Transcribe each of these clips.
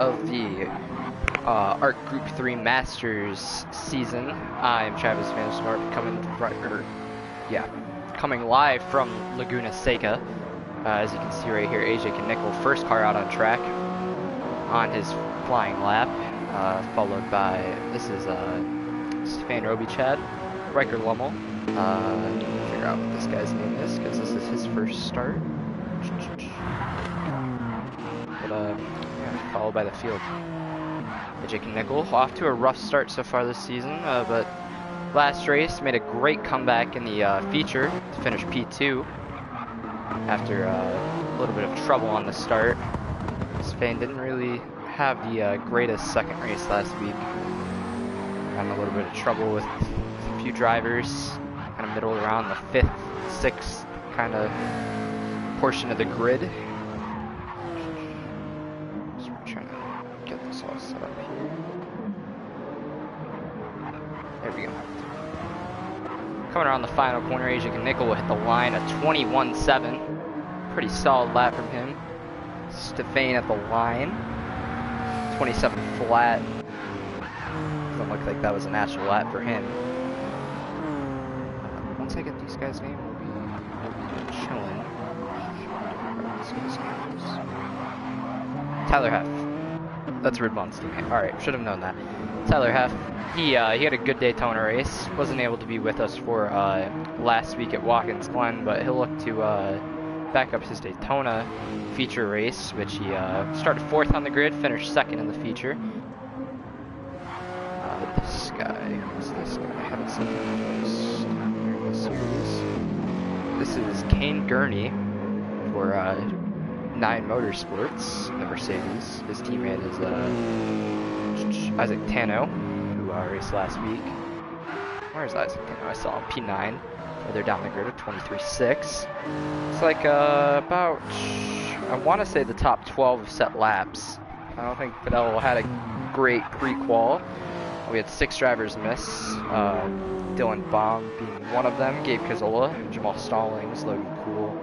of the ARC Group 3 Masters season. I'm Travis Vansnort, coming live from Laguna, Seca. As you can see right here, AJ Nickel, first car out on track on his flying lap, followed by, this is Stefan Roby-Chad, Riker Lummel. I need to figure out what this guy's name is, because this is his first start. But, yeah, followed by the field. AJ Nickel, off to a rough start so far this season, but last race made a great comeback in the feature to finish P2 after a little bit of trouble on the start. Stefan didn't really have the greatest second race last week. Got in a little bit of trouble with a few drivers, kind of middle around the 5th, 6th kind of portion of the grid. So we're trying to get this all set up here. There we go. Coming around the final corner, AJ Nickel will hit the line at 21.7. Pretty solid lap from him. Stefan at the line, 27 flat. Doesn't look like that was a natural lap for him. Once I get these guys' names, we'll be chilling. Tyler Heff. That's Ridwan's teammate. Alright, should have known that. Tyler Heff, he had a good Daytona race. Wasn't able to be with us for last week at Watkins Glen, but he'll look to back up his Daytona feature race, which he started 4th on the grid, finished 2nd in the feature. This guy, who's this guy? I haven't seen him in the series. This is Kane Gurney for 9 Motorsports, the Mercedes. His teammate is Isaac Tano, who raced last week. Where's Isaac Tano? I saw him P9. Further down the grid at 23.6. It's like about, I want to say the top 12 set laps. I don't think Fidel had a great pre-qual. We had 6 drivers miss. Dylan Baum being one of them, Gabe Cazzola, Jamal Stallings, Logan Cool.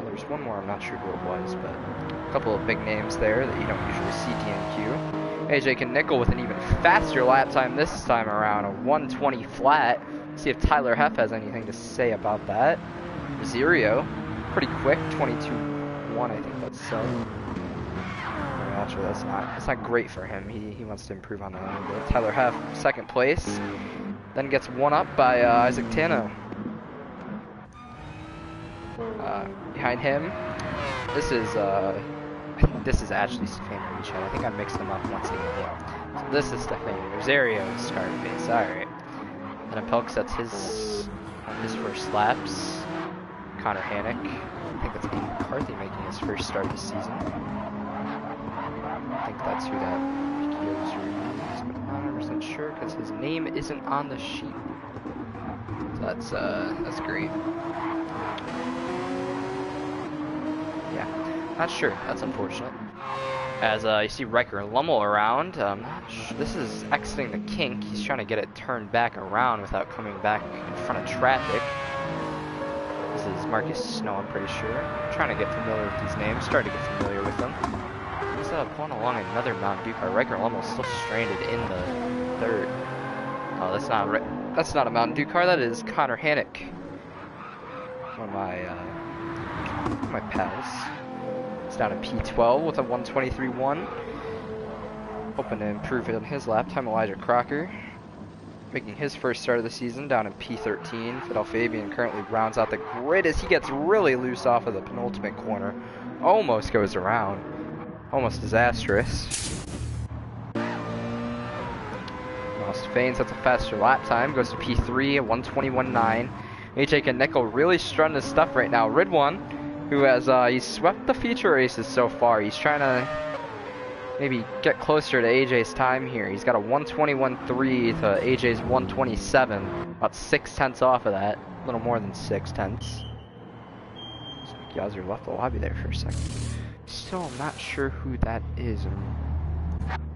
There's one more, I'm not sure who it was, but a couple of big names there that you don't usually see DNQ. AJ Nickel with an even faster lap time this time around, a 120 flat. See if Tyler Heff has anything to say about that. Rosario, pretty quick, 22.1, I think that's so. Actually, that's not great for him. He wants to improve on that a little bit. Tyler Heff, 2nd place, then gets one up by Isaac Tano. Behind him, this is actually Stefan Roby-Chad. I think I mixed them up once again. So this is Stefan Rosario's Scarface. All right. Then Pelk sets his first laps. Connor Hannock, I think that's Ian McCarthy making his first start this season. I think that's who that PQ's is, but I'm not 100% sure because his name isn't on the sheet. So that's great. Yeah, not sure. That's unfortunate. As you see Riker Lummel around, this is exiting the kink. He's trying to get it turned back around without coming back in front of traffic. This is Marcus Snow, I'm pretty sure. I'm trying to get familiar with these names, starting to get familiar with them. He's pulling along another Mountain Dew car. Riker Lummel's still stranded in the 3rd. Oh, that's not a Mountain Dew car. That is Connor Hannock, one of my pals. Down in P12 with a 123.1. Hoping to improve it on his lap time. Elijah Crocker making his first start of the season down in P13. Fidel Fabian currently rounds out the grid as he gets really loose off of the penultimate corner. Almost goes around. Almost disastrous. Stefan sets a faster lap time. Goes to P3 at 121.9. AJ Nickel really strutting his stuff right now. Ridwan, who has he's swept the feature races so far. He's trying to maybe get closer to AJ's time here. He's got a 121.3 to AJ's 127, about 6/10 off of that, a little more than 6/10. Yazir left the lobby there for a second. Still not sure who that is.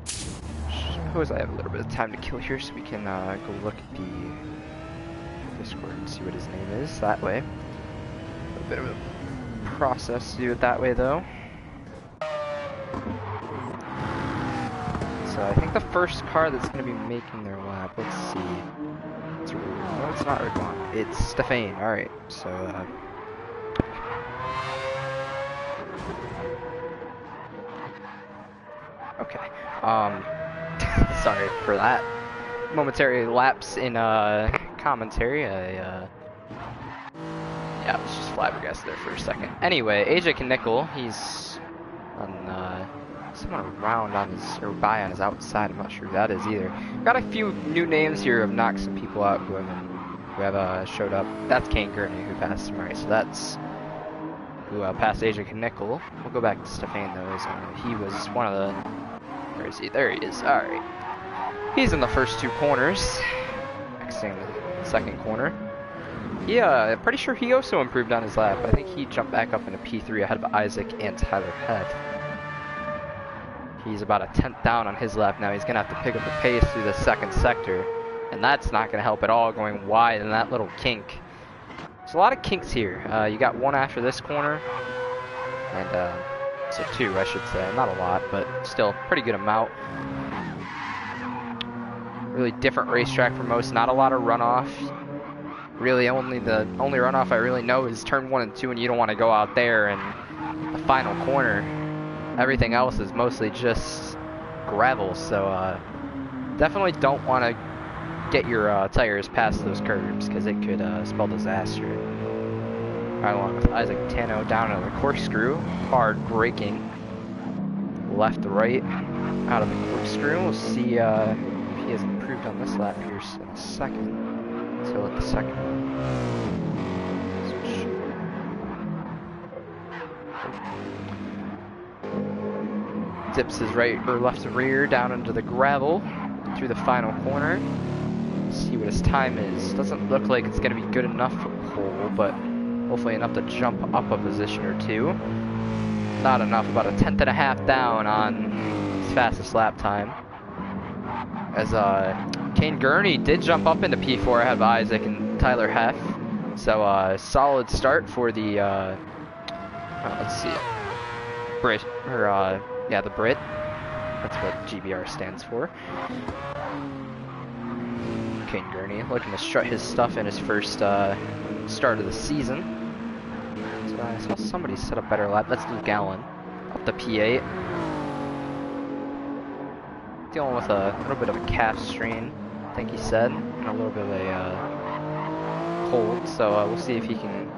Suppose I have a little bit of time to kill here, so we can go look at the Discord and see what his name is that way. A bit of a process to do it that way though. So I think the first car that's going to be making their lap, let's see. No, it's not Ridwan. It's Stefan. Alright, so okay. Sorry for that momentary lapse in commentary. Yeah, I was just flabbergasted there for a second. Anyway, AJ Knickel, he's on someone around on his, or by on his outside. I'm not sure who that is either. Got a few new names here of knocked some people out who have showed up. That's Kane Gurney who passed him, right? So that's who passed AJ Knickel. We'll go back to Stefan though. He was one of the. Where is he? There he is. All right. He's in the first two corners. Exiting the second corner. Yeah, pretty sure he also improved on his lap. I think he jumped back up into P3 ahead of Isaac and Tyler Heath. He's about a 10th down on his lap now. He's going to have to pick up the pace through the second sector. And that's not going to help at all, going wide in that little kink. There's a lot of kinks here. You got one after this corner. And, so two, I should say. Not a lot, but still pretty good amount. Really different racetrack for most. Not a lot of runoff. Really, the only runoff I really know is turn 1 and 2, and you don't want to go out there and the final corner. Everything else is mostly just gravel, so definitely don't want to get your tires past those curbs because it could spell disaster. Right along with Isaac Tano down on the corkscrew, hard braking, left to right out of the corkscrew. We'll see if he has improved on this lap here in a second. Still at the second one. Dips his right or left rear down into the gravel through the final corner. See what his time is. Doesn't look like it's going to be good enough for pole, but hopefully enough to jump up a position or two. Not enough, about a 10th and a half down on his fastest lap time. As Kane Gurney did jump up into P4 ahead of Isaac and Tyler Heff. So solid start for the let's see, Brit, or yeah, the Brit. That's what GBR stands for. Kane Gurney looking to strut his stuff in his first start of the season. So I saw somebody set a better lap. That's Luke Allen up the P8. Dealing with a little bit of a calf strain, I think he said, and a little bit of a cold. So we'll see if he can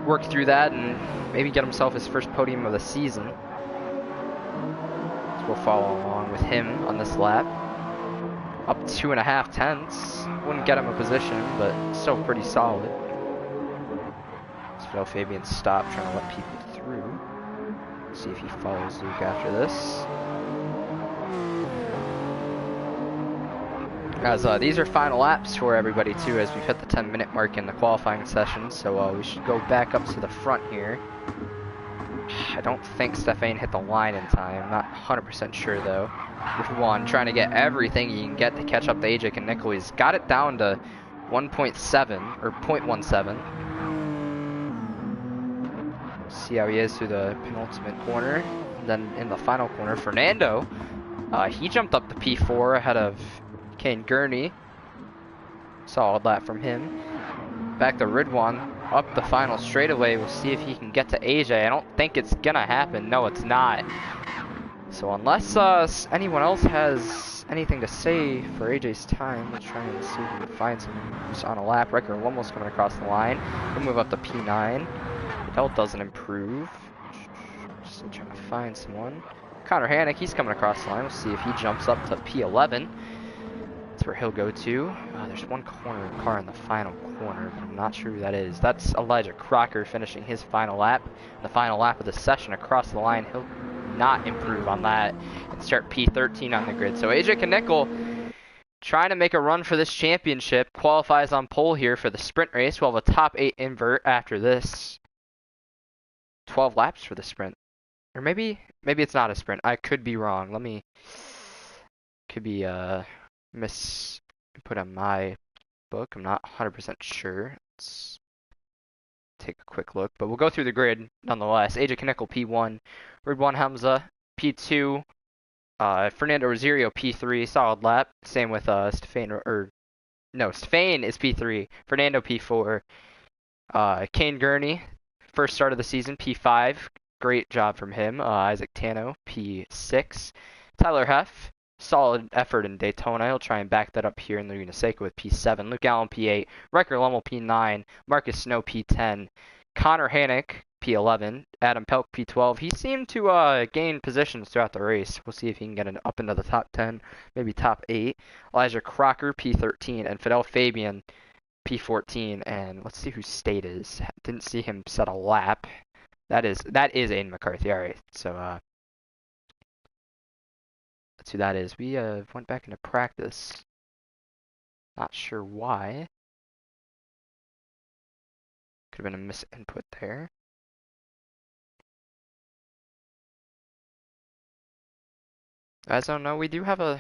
work through that and maybe get himself his first podium of the season. So we'll follow along with him on this lap. Up 2.5 tenths. Wouldn't get him a position, but still pretty solid. So Fabian stopped trying to let people through. See if he follows Luke after this. As these are final laps for everybody too, as we've hit the 10-minute mark in the qualifying session, so we should go back up to the front here. I don't think Stefan hit the line in time, not 100% sure though. One trying to get everything he can get to catch up to AJ and Nickel. He's got it down to 1.7 or 0.17. See how he is through the penultimate corner. And then in the final corner, Fernando, he jumped up to P4 ahead of Kane Gurney. Solid lap from him. Back to Ridwan, up the final straightaway. We'll see if he can get to AJ. I don't think it's gonna happen. No, it's not. So unless anyone else has anything to say for AJ's time, we'll try and see if we can find someone who's on a lap record. Almost coming across the line. We'll move up to P9. Health doesn't improve. Still trying to find someone. Connor Hannick, he's coming across the line. We'll see if he jumps up to P11. That's where he'll go to. There's one car in the final corner, but I'm not sure who that is. That's Elijah Crocker finishing his final lap. The final lap of the session across the line. He'll not improve on that and start P13 on the grid. So AJ Knickel trying to make a run for this championship. Qualifies on pole here for the sprint race. We'll have a top 8 invert after this. 12 laps for the sprint. Or maybe it's not a sprint. I could be wrong. Could be put on my book. I'm not 100% sure. Let's take a quick look. But we'll go through the grid nonetheless. AJ Knickel P1, Ridwan Hamza P2, Fernando Rosario P3, solid lap. Same with Stefan is P3, Fernando P4. Kane Gurney, first start of the season, P5. Great job from him. Isaac Tano, P6. Tyler Heff, solid effort in Daytona. He'll try and back that up here in Laguna Seca with P7. Luke Allen, P8. Riker Lummel, P9. Marcus Snow, P10. Connor Hannick, P11. Adam Pelk, P12. He seemed to gain positions throughout the race. We'll see if he can get up into the top 10, maybe top 8. Elijah Crocker, P13. And Fidel Fabian, P14. And let's see who State is. Didn't see him set a lap. That is Aiden McCarthy. All right, so that's who that is. We went back into practice. Not sure why. Could have been a misinput there. As I don't know, we got a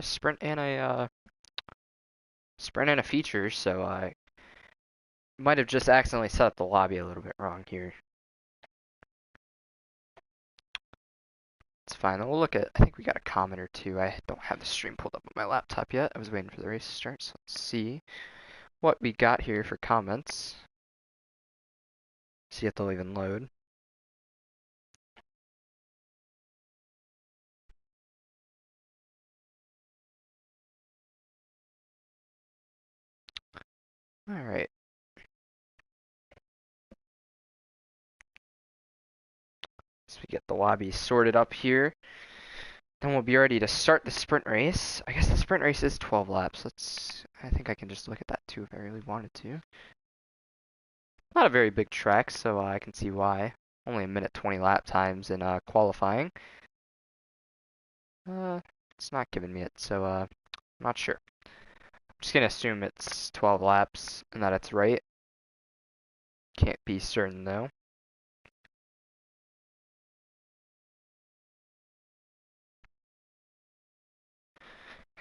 sprint and a feature, so I might have just accidentally set up the lobby a little bit wrong here. It's fine. We'll look at, I think we got a comment or two. I don't have the stream pulled up on my laptop yet. I was waiting for the race to start, so let's see what we got here for comments. See if they'll even load. All right. So we get the lobby sorted up here. Then we'll be ready to start the sprint race. I guess the sprint race is 12 laps. I think I can just look at that too if I really wanted to. Not a very big track, so I can see why. Only a minute 20 lap times in qualifying. It's not giving me it, so I'm not sure. I'm just gonna assume it's 12 laps and that it's right. Can't be certain though.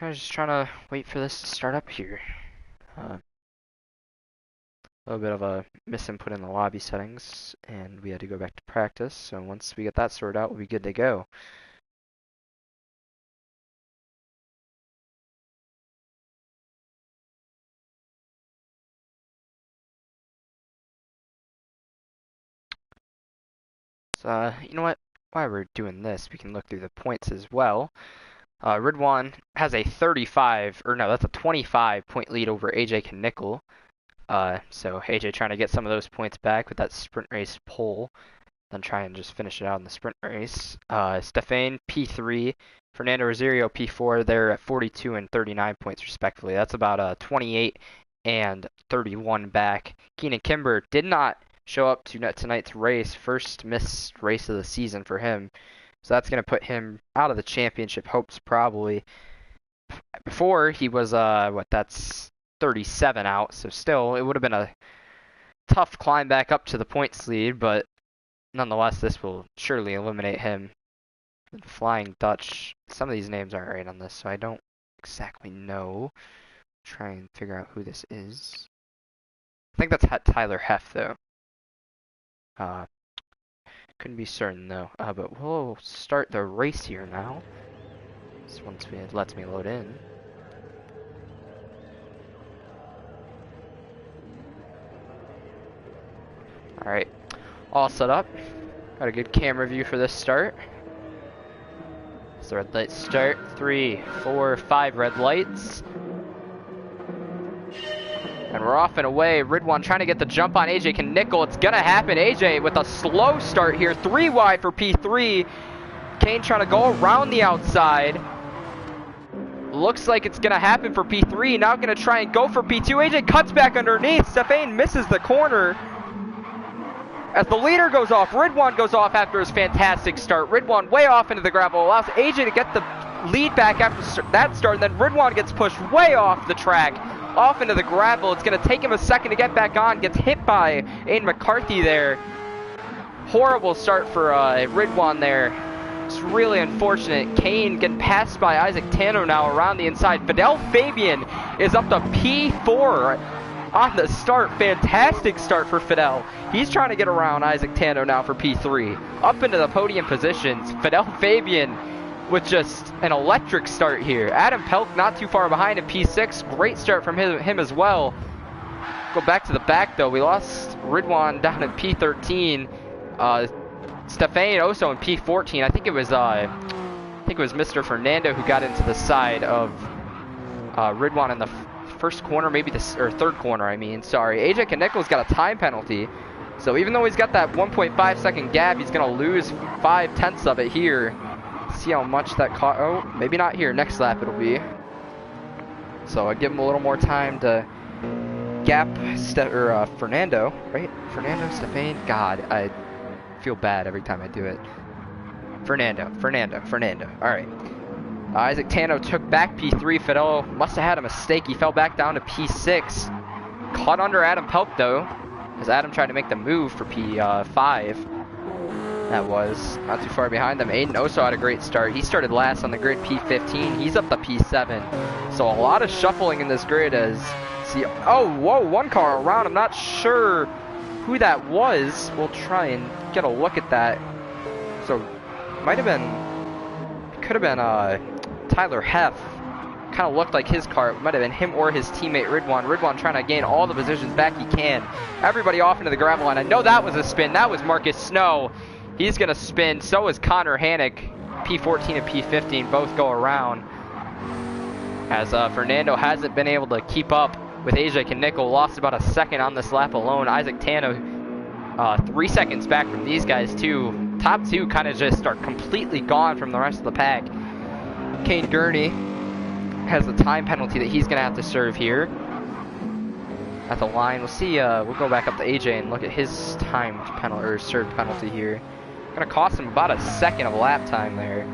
I was just trying to wait for this to start up here. A little bit of a misinput in the lobby settings, and we had to go back to practice. So once we get that sorted out, we'll be good to go. So, you know what? While we're doing this, we can look through the points as well. Ridwan has a 25 point lead over AJ Knickel. So AJ trying to get some of those points back with that sprint race pole, then try and just finish it out in the sprint race. Stefan P3, Fernando Rosario P4. They're at 42 and 39 points respectively. That's about 28 and 31 back. Keenan Kimber did not show up to tonight's race, first missed race of the season for him. So that's going to put him out of the championship hopes probably. Before he was, that's 37 out. So still, it would have been a tough climb back up to the points lead, but nonetheless, this will surely eliminate him. Flying Dutch. Some of these names aren't right on this, so I don't exactly know. Try and figure out who this is. I think that's Tyler Heff, though. Couldn't be certain though, but we'll start the race here now. So once it lets me load in. Alright, all set up. Got a good camera view for this start. So red lights start, 3, 4, 5 red lights. And we're off and away. Ridwan trying to get the jump on AJ Knickel. It's going to happen. AJ with a slow start here. 3 wide for P3. Kane trying to go around the outside. Looks like it's going to happen for P3. Now going to try and go for P2. AJ cuts back underneath. Stefan misses the corner. As the leader goes off, Ridwan goes off after his fantastic start. Ridwan way off into the gravel. Allows AJ to get the lead back after that start. And then Ridwan gets pushed way off the track. Off into the gravel. It's going to take him a second to get back on. Gets hit by Aiden McCarthy there. Horrible start for Ridwan there. It's really unfortunate. Kane getting passed by Isaac Tano now around the inside. Fidel Fabian is up to P4 on the start. Fantastic start for Fidel. He's trying to get around Isaac Tano now for P3. Up into the podium positions. Fidel Fabian with just an electric start here. Adam Pelk not too far behind in P6. Great start from him as well. Go back to the back though. We lost Ridwan down in P13. Stefan also in P14. I think it was Mr. Fernando who got into the side of Ridwan in the first corner, maybe or third corner. I mean, sorry. AJ Knickel's got a time penalty. So even though he's got that 1.5 second gap, he's gonna lose 5/10 of it here. See how much that caught. Oh, maybe not here. Next lap it'll be. So I give him a little more time to gap Fernando, right? Fernando, Stefan. God, I feel bad every time I do it. Fernando. All right. Isaac Tano took back P3. Fidel must have had a mistake. He fell back down to P6. Caught under Adam Pelk though, as Adam tried to make the move for P5. That was not too far behind them. Aiden also had a great start. He started last on the grid, P15. He's up to P7. So a lot of shuffling in this grid as oh, whoa, one car around. I'm not sure who that was. We'll try and get a look at that. So could have been Tyler Heff. Kind of looked like his car. It might have been him or his teammate Ridwan. Ridwan trying to gain all the positions back he can. Everybody off into the gravel line. I know that was a spin. That was Marcus Snow. He's going to spin. So is Connor Hannick. P14 and P15 both go around. As Fernando hasn't been able to keep up with AJ Knickel. Lost about a second on this lap alone. Isaac Tano 3 seconds back from these guys too. Top two kind of just are completely gone from the rest of the pack. Kane Gurney has the time penalty that he's going to have to serve here at the line. We'll see. We'll go back up to AJ and look at his time penalty or served penalty here. Going to cost him about a second of lap time there.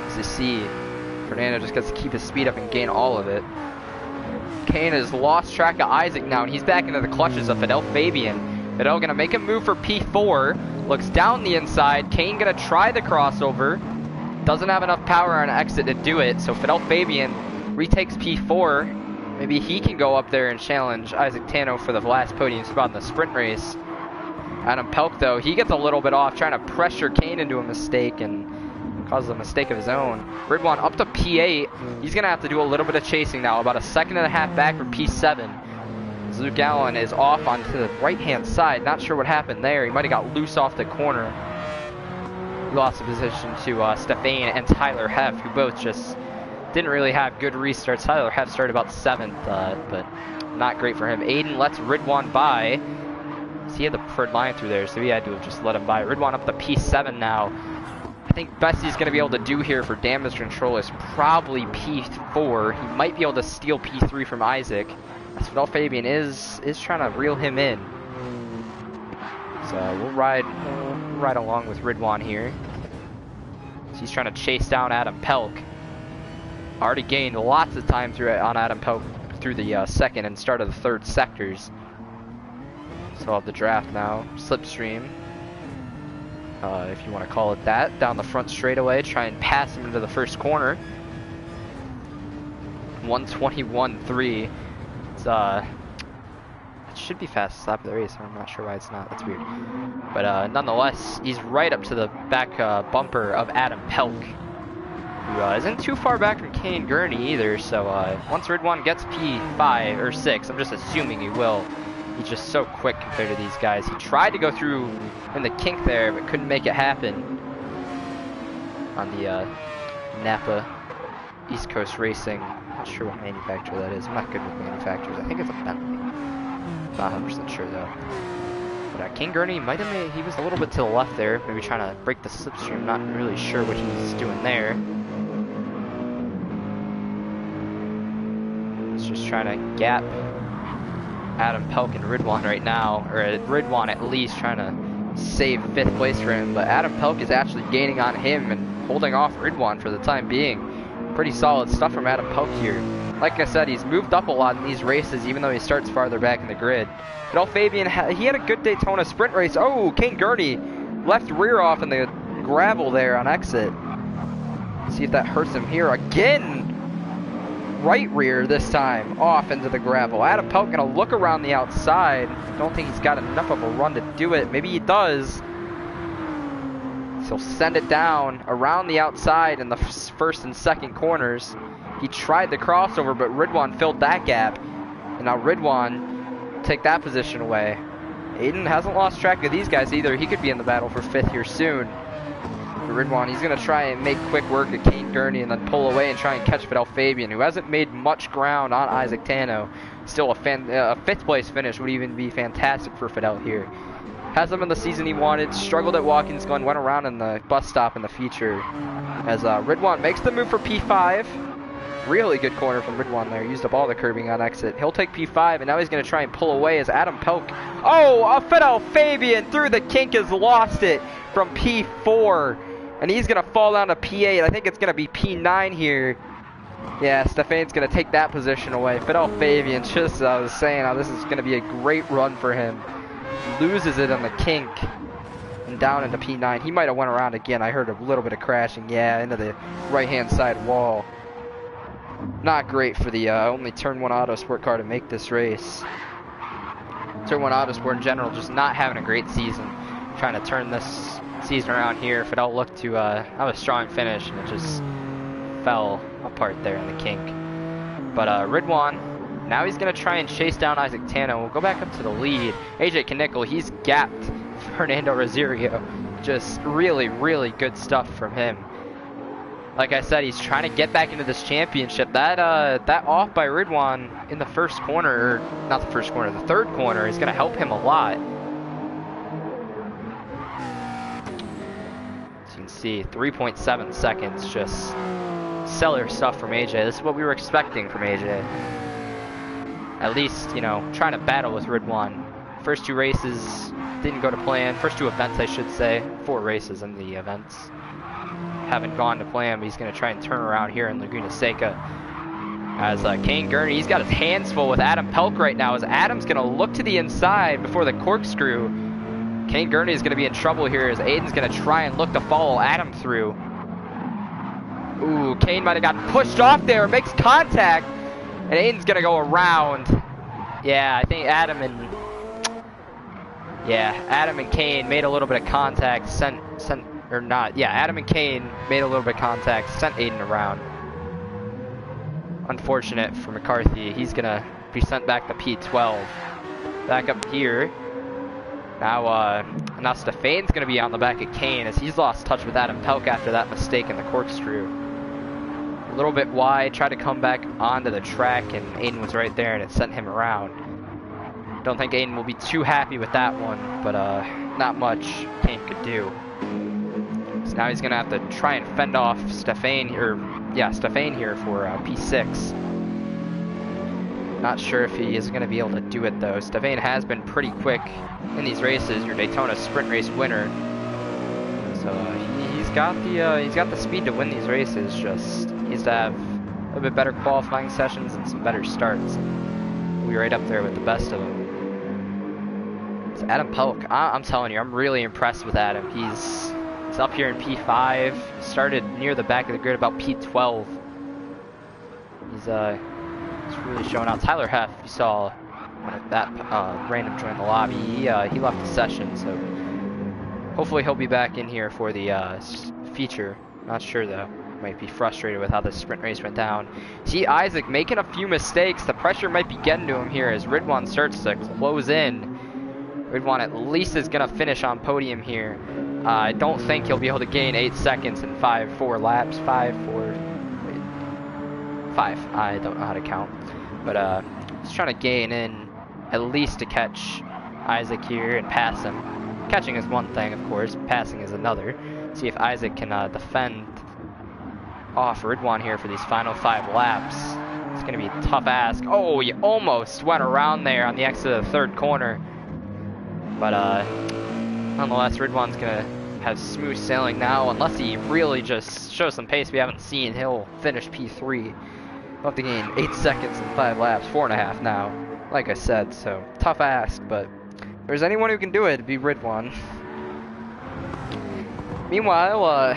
As you see, Fernando just gets to keep his speed up and gain all of it. Kane has lost track of Isaac now, and he's back into the clutches of Fidel Fabian. Fidel going to make a move for P4. Looks down the inside. Kane going to try the crossover. Doesn't have enough power on exit to do it, so Fidel Fabian retakes P4. Maybe he can go up there and challenge Isaac Tano for the last podium spot in the sprint race. Adam Pelk, though, he gets a little bit off, trying to pressure Kane into a mistake and causes a mistake of his own. Ridwan up to P8. He's going to have to do a little bit of chasing now, about a second and a half back from P7. Luke Allen is off onto the right-hand side. Not sure what happened there. He might have got loose off the corner. He lost the position to Stefan and Tyler Heff, who both just didn't really have good restarts. Tyler Heff started about 7th, but not great for him. Aiden lets Ridwan by. So he had the preferred line through there, so he had to have just let him by. Ridwan up to P7 now. I think best he's going to be able to do here for damage control is probably P4. He might be able to steal P3 from Isaac. As Fidel Fabian is trying to reel him in. So we'll ride along with Ridwan here. So he's trying to chase down Adam Pelk. Already gained lots of time on Adam Pelk through the second and start of the third sectors. So I'll have the draft now. Slipstream, if you want to call it that. Down the front straightaway, try and pass him into the first corner. 1:21.3. It should be fastest lap of the race. I'm not sure why it's not. That's weird. But nonetheless, he's right up to the back bumper of Adam Pelk, who isn't too far back from Kane Gurney either. So once Ridwan gets P5 or 6, I'm just assuming he will. He's just so quick compared to these guys. He tried to go through in the kink there, but couldn't make it happen on the Napa East Coast Racing. Not sure what manufacturer that is. I'm not good with manufacturers. I think it's a Bentley. Not 100% sure though. But King Gurney might have made, he was a little bit to the left there, maybe trying to break the slipstream. Not really sure what he's doing there. He's just trying to gap Adam Pelk and Ridwan right now, or Ridwan at least trying to save 5th place for him. But Adam Pelk is actually gaining on him and holding off Ridwan for the time being. Pretty solid stuff from Adam Pelk here. Like I said, he's moved up a lot in these races, even though he starts farther back in the grid. Fidel Fabian, he had a good Daytona sprint race. Oh, Kane Gurney left rear off in the gravel there on exit. See if that hurts him here again. Right rear this time, off into the gravel. Adam Pelk gonna look around the outside. Don't think he's got enough of a run to do it. Maybe he does. He'll send it down around the outside in the first and second corners. He tried the crossover, but Ridwan filled that gap. And now Ridwan take that position away. Aiden hasn't lost track of these guys either. He could be in the battle for 5th here soon. But Ridwan, he's going to try and make quick work of Kane Gurney and then pull away and try and catch Fidel Fabian, who hasn't made much ground on Isaac Tano. Still a 5th place finish would even be fantastic for Fidel here. Has him in the season he wanted, struggled at Watkins Glen, went around in the bus stop in the feature. As Ridwan makes the move for P5. Really good corner from Ridwan there. Used up all the curbing on exit. He'll take P5, and now he's going to try and pull away as Adam Pelk. Oh, Fidel Fabian through the kink has lost it from P4. And he's going to fall down to P8. I think it's going to be P9 here. Yeah, Stefan's going to take that position away. Fidel Fabian, just as I was saying, this is going to be a great run for him. Loses it on the kink. And down into P9. He might have went around again. I heard a little bit of crashing. Yeah, into the right-hand side wall. Not great for the only Turn 1 Autosport car to make this race. Turn 1 Autosport in general just not having a great season. Trying to turn this season around here. Fidel looked to have a strong finish, and it just fell apart there in the kink. But Ridwan, now he's going to try and chase down Isaac Tano. We'll go back up to the lead. AJ Knickel, he's gapped Fernando Rosario. Just really, really good stuff from him. Like I said, he's trying to get back into this championship. That off by Ridwan in the first corner, or not the first corner, the third corner is going to help him a lot. As you can see, 3.7 seconds, just stellar stuff from AJ. This is what we were expecting from AJ. At least, you know, trying to battle with Ridwan. First 2 races didn't go to plan. First 2 events, I should say. 4 races in the events haven't gone to plan, but he's going to try and turn around here in Laguna Seca. As Kane Gurney, he's got his hands full with Adam Pelk right now, as Adam's going to look to the inside before the corkscrew. Kane Gurney is going to be in trouble here, as Aiden's going to try and look to follow Adam through. Ooh, Kane might have got pushed off there, makes contact, and Aiden's going to go around. Yeah, I think Adam and Kane made a little bit of contact, Adam and Kane made a little bit of contact, sent Aiden around. Unfortunate for McCarthy. He's going to be sent back to P12. Back up here. Now Stefan's going to be on the back of Kane, as he's lost touch with Adam Pelk after that mistake in the corkscrew. A little bit wide, tried to come back onto the track, and Aiden was right there, and it sent him around. Don't think Aiden will be too happy with that one, but not much Kane could do. So now he's going to have to try and fend off Stefan here for P6. Not sure if he is going to be able to do it though. Stefan has been pretty quick in these races, your Daytona sprint race winner. So he's got the speed to win these races, just needs to have a little bit better qualifying sessions and some better starts. We'll be right up there with the best of them. It's Adam Pelk. I'm telling you, I'm really impressed with Adam. He's up here in P5, started near the back of the grid about P12. He's really showing out. Tyler Heff, you saw when that random joined the lobby, he left the session, so hopefully he'll be back in here for the feature. Not sure though. Might be frustrated with how the sprint race went down. See Isaac making a few mistakes. The pressure might be getting to him here as Ridwan starts to close in. Ridwan at least is going to finish on podium here. I don't think he'll be able to gain 8 seconds in 4 laps. 5. I don't know how to count. But he's trying to gain in at least to catch Isaac here and pass him. Catching is one thing, of course. Passing is another. See if Isaac can defend off Ridwan here for these final 5 laps. It's going to be a tough ask. Oh, you almost went around there on the exit of the 3rd corner. But nonetheless, Ridwan's going to have smooth sailing now. Unless he really just shows some pace we haven't seen, he'll finish P3. He'll have to gain 8 seconds in 5 laps, 4.5 now. Like I said, so tough ask, but if there's anyone who can do it, it'd be Ridwan. Meanwhile,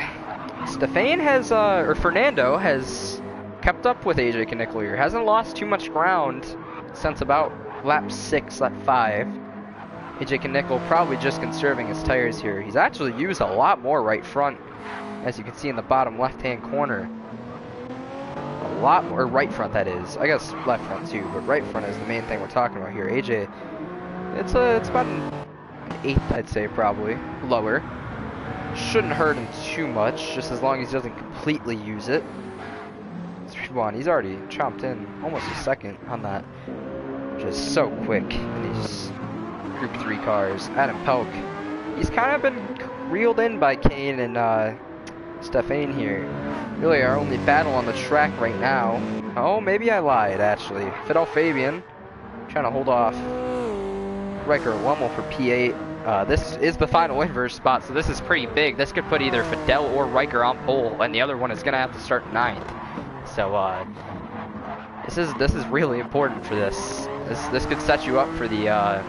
Stefan has, or Fernando has kept up with AJ Knickel here. Hasn't lost too much ground since about lap 6, lap 5. AJ probably just conserving his tires here. He's actually used a lot more right front, as you can see in the bottom left-hand corner. A lot more, right front that is. I guess left front too, but right front is the main thing we're talking about here. AJ, it's about an 8th, I'd say, probably. Lower. Shouldn't hurt him too much, just as long as he doesn't completely use it. He's already chomped in almost a second on that. Just so quick in these Group 3 cars. Adam Pelk, he's kind of been reeled in by Kane and Stefan here. Really our only battle on the track right now. Oh, maybe I lied, actually. Fidel Fabian trying to hold off Riker Lummel for P8. This is the final inverse spot, so this is pretty big. This could put either Fidel or Riker on pole, and the other one is going to have to start 9th. So this is really important for this. This could set you up for the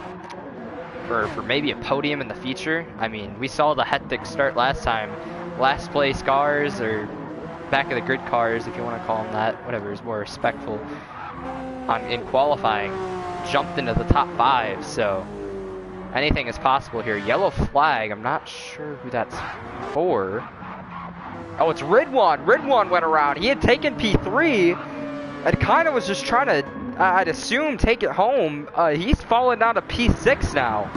for maybe a podium in the future. I mean, we saw the hectic start last time. Last place cars, or back of the grid cars, if you want to call them that, whatever is more respectful, in qualifying, jumped into the top 5, so anything is possible here. Yellow flag, I'm not sure who that's for. Oh, it's Ridwan. Ridwan went around. He had taken P3 and kind of was just trying to, I'd assume, take it home. He's fallen down to P6 now.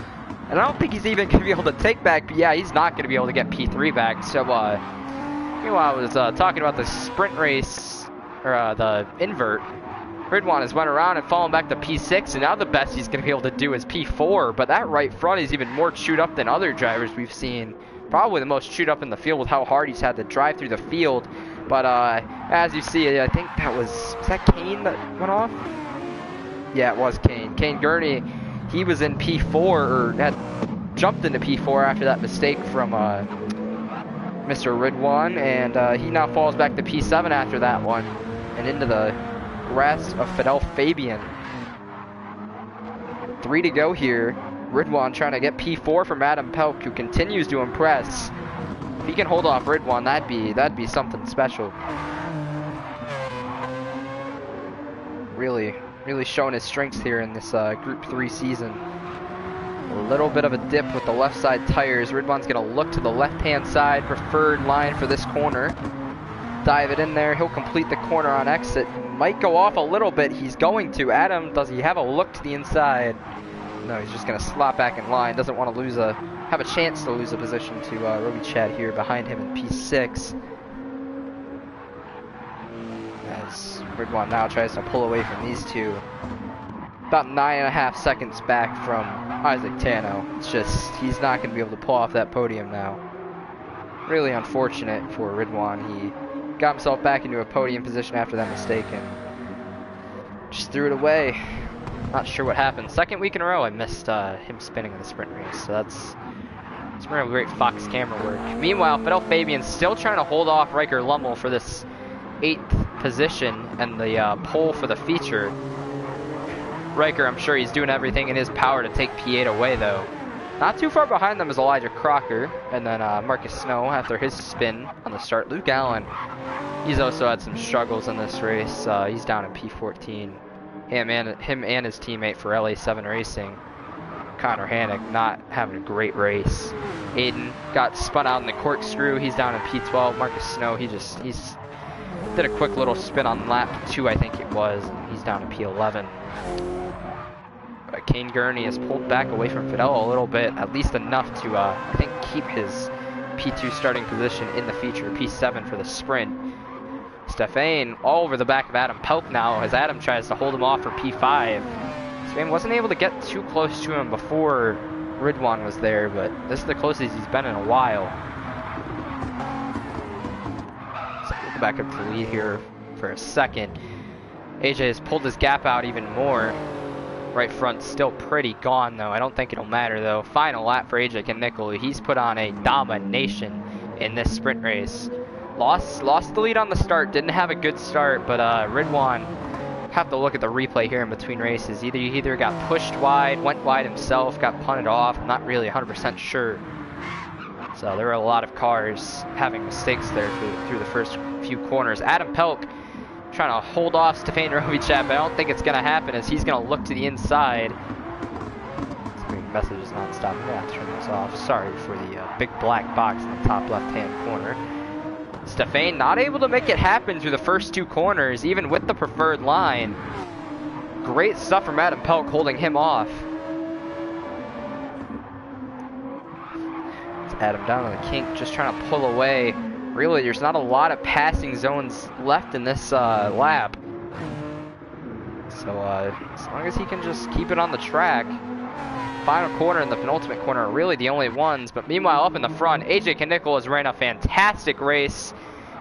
And I don't think he's even going to be able to take back, but yeah, he's not going to be able to get P3 back. So, meanwhile, I was talking about the sprint race, or the invert. Ridwan has went around and fallen back to P6, and now the best he's going to be able to do is P4. But that right front is even more chewed up than other drivers we've seen. Probably the most chewed up in the field with how hard he's had to drive through the field. But as you see, I think that was that Kane that went off? Yeah, it was Kane. Kane Gurney, he was in P4, or had jumped into P4 after that mistake from Mr. Ridwan, and he now falls back to P7 after that one, and into the grasp of Fidel Fabian. 3 to go here. Ridwan trying to get P4 from Adam Pelk, who continues to impress. If he can hold off Ridwan, that'd be something special. Really showing his strengths here in this Group 3 season. A little bit of a dip with the left side tires. Ridwan's gonna look to the left-hand side, preferred line for this corner. Dive it in there. He'll complete the corner on exit. Might go off a little bit. He's going to. Adam, does he have a look to the inside? No, he's just going to slot back in line. Doesn't want to have a chance to lose a position to Roby Chad here behind him in P6. As Ridwan now tries to pull away from these two. About 9.5 seconds back from Isaac Tano. It's just, he's not going to be able to pull off that podium now. Really unfortunate for Ridwan. He got himself back into a podium position after that mistake and just threw it away. Not sure what happened. Second week in a row I missed him spinning in the sprint race, so that's some real great Fox camera work. Meanwhile, Fidel Fabian's still trying to hold off Riker Lummel for this 8th position and the pole for the feature. Riker, I'm sure he's doing everything in his power to take P8 away, though. Not too far behind them is Elijah Crocker, and then Marcus Snow after his spin on the start. Luke Allen, he's also had some struggles in this race. He's down in P14. Him and his teammate for LA7 Racing, Connor Hannock, not having a great race. Aiden got spun out in the corkscrew. He's down in P12. Marcus Snow, he's did a quick little spin on lap 2, I think it was. And he's down in P11. But Kane Gurney has pulled back away from Fidel a little bit, at least enough to, I think, keep his P2 starting position in the feature, P7 for the sprint. Stefan all over the back of Adam Pelk now as Adam tries to hold him off for P5. Stefan wasn't able to get too close to him before Ridwan was there, but this is the closest he's been in a while. So we'll go back up to the lead here for a second. AJ has pulled his gap out even more. Right front still pretty gone though. I don't think it'll matter though. Final lap for AJ Nickel. He's put on a domination in this sprint race. Lost the lead on the start, didn't have a good start, but Ridwan, have to look at the replay here in between races. He either got pushed wide, went wide himself, got punted off. I'm not really 100% sure. So there were a lot of cars having mistakes there through the first few corners. Adam Pelk trying to hold off Stefan Rovichap, but I don't think it's going to happen as he's going to look to the inside. messages non-stop. I'm gonna have to turn those off. Sorry for the big black box in the top left-hand corner. Stefan not able to make it happen through the first 2 corners, even with the preferred line. Great stuff from Adam Pelk holding him off. It's Adam down on the kink, just trying to pull away. Really, there's not a lot of passing zones left in this lap. So as long as he can just keep it on the track. Final corner and the penultimate corner are really the only ones. But meanwhile, up in the front, AJ Knickel has ran a fantastic race.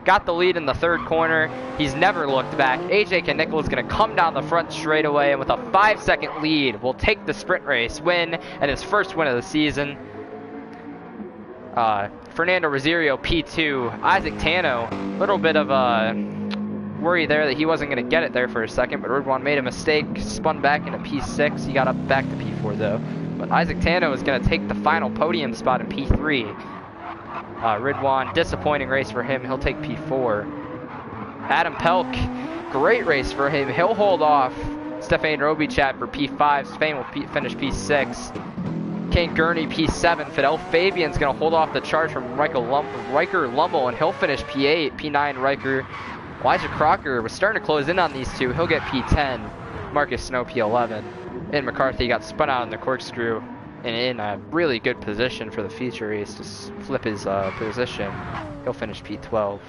Got the lead in the 3rd corner. He's never looked back. AJ Knickel is going to come down the front straight away, and with a 5-second lead, will take the sprint race win and his first win of the season. Fernando Rosario P2. Isaac Tano, a little bit of a worry there that he wasn't going to get it there for a second, but Ridwan made a mistake, spun back into P6. He got up back to P4 though. But Isaac Tano is going to take the final podium spot in P3. Ridwan, disappointing race for him. He'll take P4. Adam Pelk, great race for him. He'll hold off Stefan Robichat for P5. Stefan will finish P6. Kane Gurney, P7. Fidel Fabian's going to hold off the charge from Riker Lumbel, and he'll finish P8. P9, Riker. Elijah Crocker was starting to close in on these two. He'll get P10. Marcus Snow, P11. And McCarthy got spun out in the corkscrew and in a really good position for the feature race to flip his position. He'll finish P12.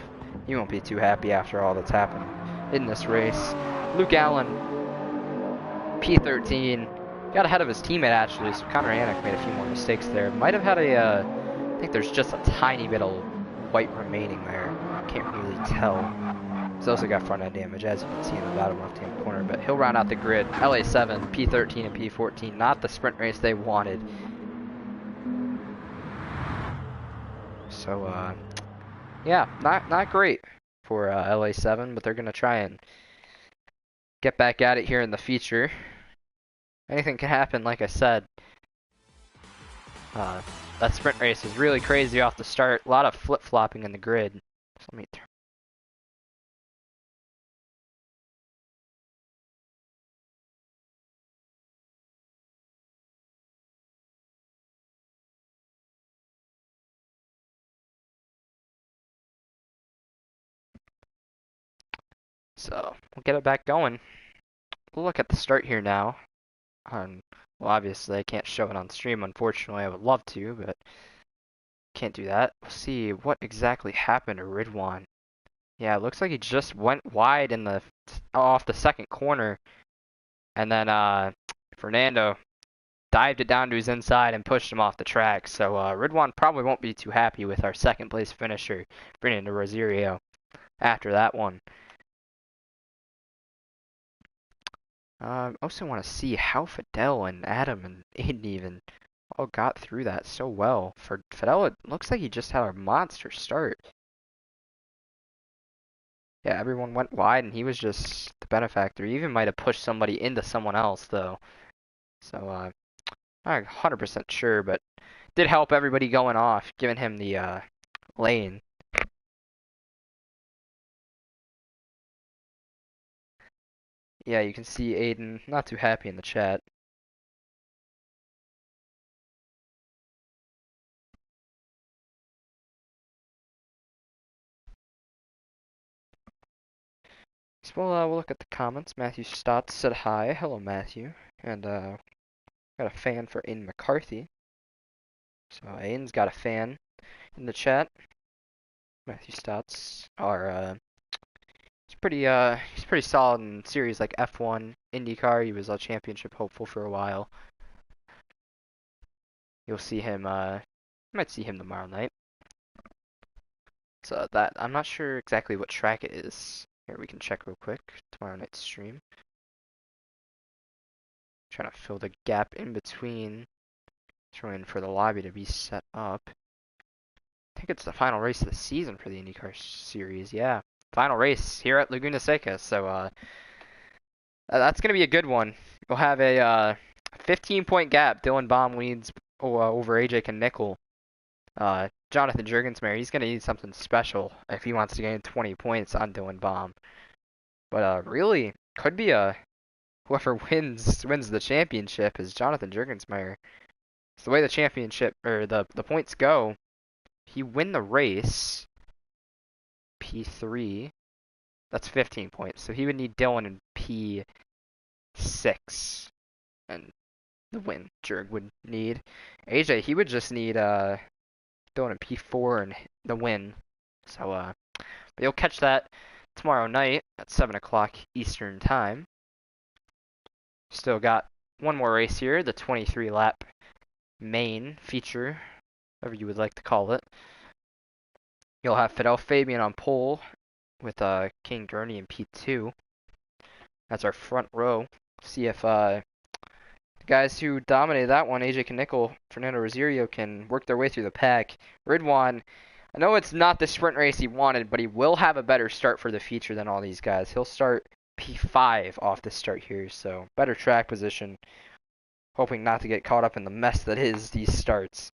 He won't be too happy after all that's happened in this race. Luke Allen, P13. Got ahead of his teammate actually, so Connor Anik made a few more mistakes there. Might have had a, I think there's just a tiny bit of white remaining there. Can't really tell. He's also got front end damage, as you can see in the bottom left hand corner, but he'll round out the grid. LA7, P13 and P14, not the sprint race they wanted. So, yeah, not great for LA7, but they're going to try and get back at it here in the feature. Anything can happen, like I said. That sprint race is really crazy off the start. A lot of flip-flopping in the grid. So let me turn. So we'll get it back going. We'll look at the start here now. Well, obviously I can't show it on stream, unfortunately. I would love to, but can't do that. We'll see what exactly happened to Ridwan. Yeah, it looks like he just went wide in the off the 2nd corner, and then Fernando dived it down to his inside and pushed him off the track. So Ridwan probably won't be too happy with our 2nd place finisher, Fernando Rosario, after that one. I also want to see how Fidel and Adam and Aiden even all got through that so well. For Fidel, it looks like he just had a monster start. Yeah, everyone went wide and he was just the benefactor. He even might have pushed somebody into someone else though. So, not 100% sure, but did help everybody going off, giving him the lane. Yeah, you can see Aiden not too happy in the chat. So we'll look at the comments. Matthew Stotts said hi. Hello, Matthew. And got a fan for Aiden McCarthy. So Aiden's got a fan in the chat. Matthew Stotts he's pretty solid in series like F1, IndyCar. He was a championship hopeful for a while. You'll see him, you might see him tomorrow night. So that, I'm not sure exactly what track it is. Here, we can check real quick. Tomorrow night's stream. Trying to fill the gap in between. Trying for the lobby to be set up. I think it's the final race of the season for the IndyCar series. Yeah, final race here at Laguna Seca. So that's going to be a good one. We'll have a 15-point gap. DIVEBOMB leads over AJ Knickel. Jonathan Jurgensmeyer, he's going to need something special if he wants to gain 20 points on DIVEBOMB. But really, could be whoever wins the championship is Jonathan Jurgensmeyer. So the way the championship, or the points go, if you win the race, P3, that's 15 points. So he would need Dylan in P6. And the win Jurg would need. AJ, he would just need Dylan in P4 and the win. So, but you'll catch that tomorrow night at 7 o'clock Eastern Time. Still got one more race here, the 23 lap main feature, whatever you would like to call it. You'll have Fidel Fabian on pole with King Gurney in P2. That's our front row. See if the guys who dominated that one, AJ Knickel, Fernando Rosario, can work their way through the pack. Ridwan, I know it's not the sprint race he wanted, but he will have a better start for the feature than all these guys. He'll start P5 off the start here, so better track position. Hoping not to get caught up in the mess that is these starts.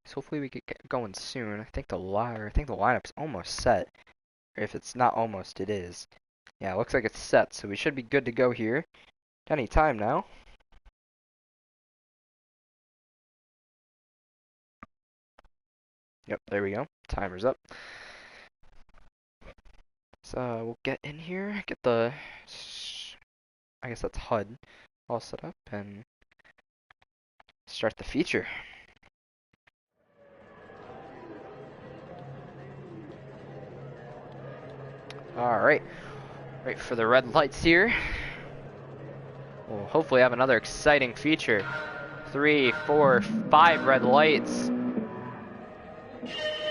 So hopefully we get going soon. I think the lineup's almost set. Or if it's not almost, it is. Yeah, it looks like it's set, so we should be good to go here. Any time now. Yep, there we go. Timer's up. So we'll get in here, get the, I guess that's HUD all set up, and start the feature. Alright, wait for the red lights here. We'll hopefully have another exciting feature. 3, 4, 5 red lights.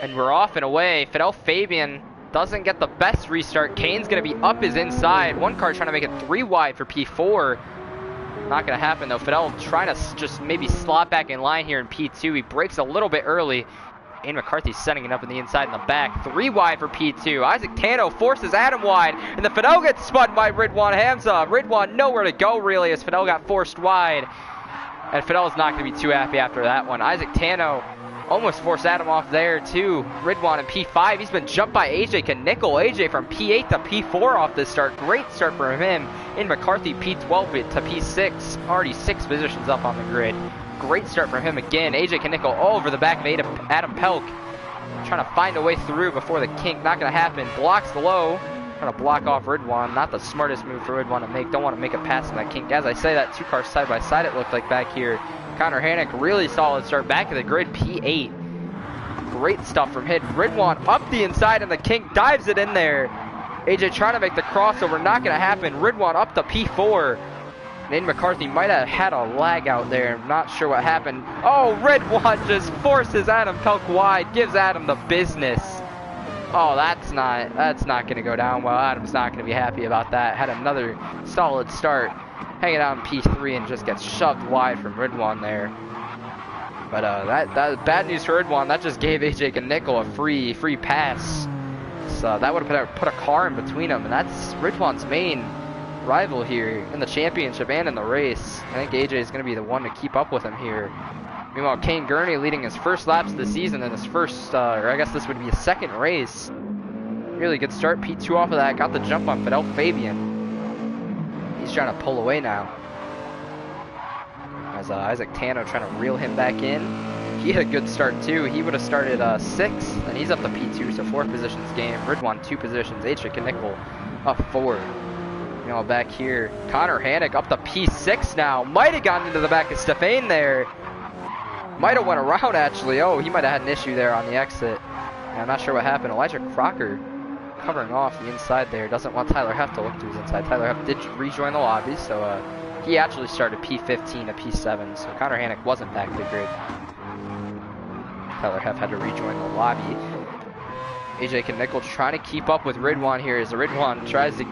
And we're off and away. Fidel Fabian doesn't get the best restart. Kane's going to be up his inside. One car trying to make it 3 wide for P4. Not going to happen though. Fidel trying to just maybe slot back in line here in P2. He breaks a little bit early. Ian McCarthy's setting it up in the inside and the back. 3 wide for P2. Isaac Tano forces Adam wide. And the Fidel gets spun by Ridwan Hamza. Ridwan nowhere to go really as Fidel got forced wide. And Fidel's not going to be too happy after that one. Isaac Tano almost forced Adam off there too. Ridwan in P5. He's been jumped by AJ Knickel. AJ from P8 to P4 off this start. Great start for him. In McCarthy P12 to P6. Already 6 positions up on the grid. Great start from him again. AJ Knickel all over the back of Adam Pelk. Trying to find a way through before the kink. Not going to happen. Blocks the low. Trying to block off Ridwan. Not the smartest move for Ridwan to make. Don't want to make a pass in that kink. As I say that, 2 cars side by side it looked like back here. Connor Hannock, really solid start. Back of the grid, P8. Great stuff from him. Ridwan up the inside and the kink dives it in there. AJ trying to make the crossover. Not going to happen. Ridwan up to P4. Nate McCarthy might have had a lag out there. I'm not sure what happened. Oh, Ridwan just forces Adam Pelk wide. Gives Adam the business. Oh, that's not going to go down well. Adam's not going to be happy about that. Had another solid start. Hanging out in P3 and just gets shoved wide from Ridwan there. But that bad news for Ridwan. That just gave AJ Knickel a free pass. So that would have put a car in between them. And that's Ridwan's main rival here in the championship and in the race. I think AJ is going to be the one to keep up with him here. Meanwhile, Kane Gurney leading his first laps of the season in his first, or I guess this would be a second race. Really good start. P2 off of that. Got the jump on Fidel Fabian. He's trying to pull away now. As Isaac Tano trying to reel him back in. He had a good start too. He would have started 6th, and he's up to P2, so 4 positions game. Ridwan 2 positions. AJ Knickel up 4. You know, back here, Connor Hannock up to P6 now. Might have gotten into the back of Stefan there. Might have went around actually. Oh, he might have had an issue there on the exit. And I'm not sure what happened. Elijah Crocker covering off the inside there. Doesn't want Tyler Heff to look to his inside. Tyler Heff did rejoin the lobby, so he actually started P15 to P7. So Connor Hannock wasn't back to the grid. Tyler Heff had to rejoin the lobby. AJ Knickel trying to keep up with Ridwan here as Ridwan tries to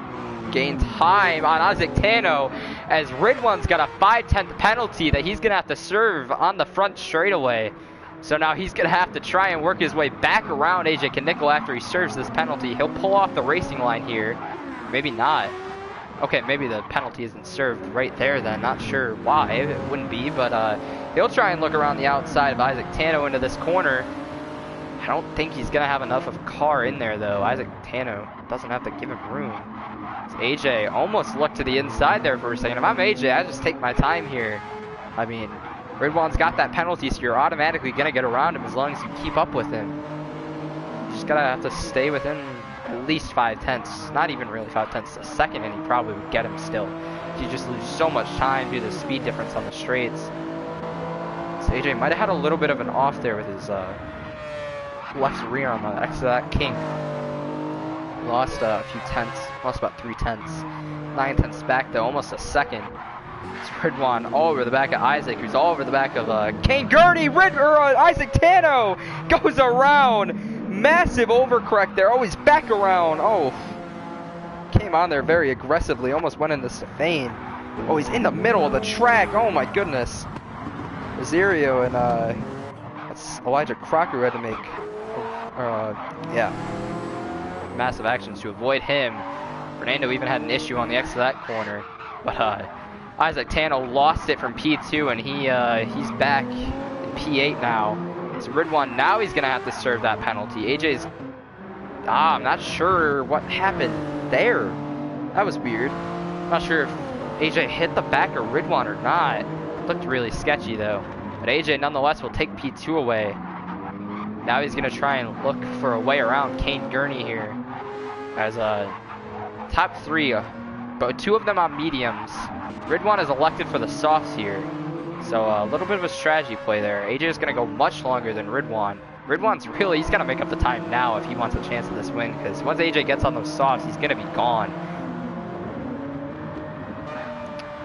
gain time on Isaac Tano as Ridwan's got a 5/10 penalty that he's going to have to serve on the front straightaway. So now he's going to have to try and work his way back around AJ Knickel after he serves this penalty. He'll pull off the racing line here. Maybe not. Okay, maybe the penalty isn't served right there then. Not sure why. It wouldn't be, but he'll try and look around the outside of Isaac Tano into this corner. I don't think he's going to have enough of a car in there, though. Isaac Tano doesn't have to give him room. AJ almost looked to the inside there for a second. If I'm AJ, I just take my time here. I mean, Ridwan's got that penalty, so you're automatically going to get around him as long as you keep up with him. You just got to have to stay within at least 5/10. Not even really 5/10. A second, and he probably would get him still. You just lose so much time due to the speed difference on the straights. So AJ might have had a little bit of an off there with his left rear on the X of that kink. Lost a few tenths, lost about 3/10. 9/10 back though, almost a second. It's Ridwan all over the back of Isaac, who's all over the back of Kane Gurney. Isaac Tano goes around. Massive overcorrect there. Oh, he's back around. Oh, came on there very aggressively. Almost went into Stefan. Oh, he's in the middle of the track. Oh my goodness. Rosario and that's Elijah Crocker who had to make massive actions to avoid him. Fernando even had an issue on the X of that corner, but Isaac Tano lost it from P2, and he's back in P8 now. It's Ridwan. Now he's gonna have to serve that penalty. AJ's I'm not sure what happened there. That was weird. I'm not sure if AJ hit the back of Ridwan or not. It looked really sketchy though. But AJ nonetheless will take P2 away. Now he's gonna try and look for a way around Kane Gurney here. As top three, but two of them on mediums. Ridwan is elected for the softs here. So a little bit of a strategy play there. AJ is gonna go much longer than Ridwan. Ridwan's really, he's gotta make up the time now if he wants a chance at this win, because once AJ gets on those softs, he's gonna be gone.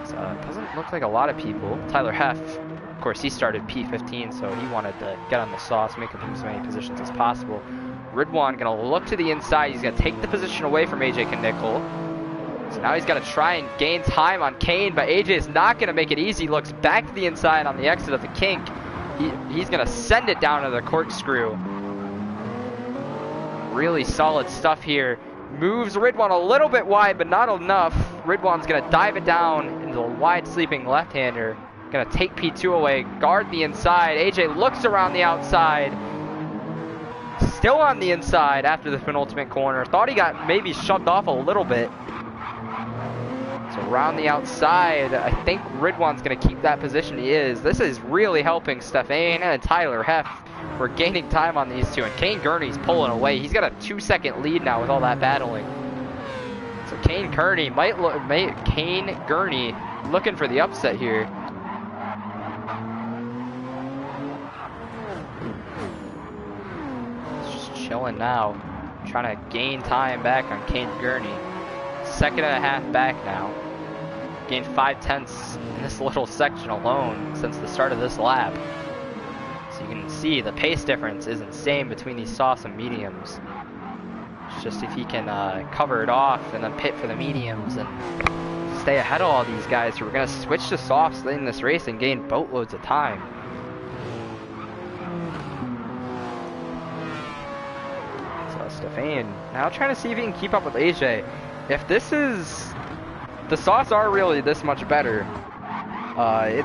So it doesn't look like a lot of people. Tyler Heff, of course, he started P15, so he wanted to get on the softs, make him as many positions as possible. Ridwan gonna look to the inside. He's gonna take the position away from AJ Knickel. So now he's gonna try and gain time on Kane, but AJ is not gonna make it easy. Looks back to the inside on the exit of the kink. He's gonna send it down to the corkscrew. Really solid stuff here. Moves Ridwan a little bit wide, but not enough. Ridwan's gonna dive it down into the wide sleeping left-hander. Gonna take P2 away, guard the inside. AJ looks around the outside. Still on the inside after the penultimate corner. Thought he got maybe shoved off a little bit. So around the outside, I think Ridwan's going to keep that position he is. This is really helping Stefan and Tyler Heff. We're gaining time on these two, and Kane Gurney's pulling away. He's got a 2-second lead now with all that battling. So Kane Gurney looking for the upset here. Just chilling now, trying to gain time back on Kane Gurney. Second and a half back now. Gained 5/10 in this little section alone since the start of this lap. So you can see the pace difference is insane between these softs and mediums. It's just if he can cover it off and then pit for the mediums and stay ahead of all these guys who are going to switch to softs late in this race and gain boatloads of time. So Stefan now trying to see if he can keep up with AJ. If this is, the softs are really this much better,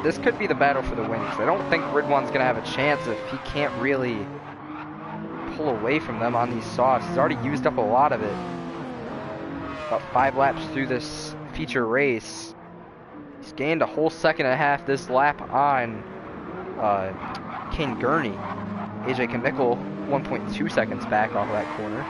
this could be the battle for the win. I don't think Ridwan's going to have a chance if he can't really pull away from them on these softs. He's already used up a lot of it. About 5 laps through this feature race. He's gained a whole second and a half this lap on Kane Gurney. AJ Knickel 1.2 seconds back off of that corner.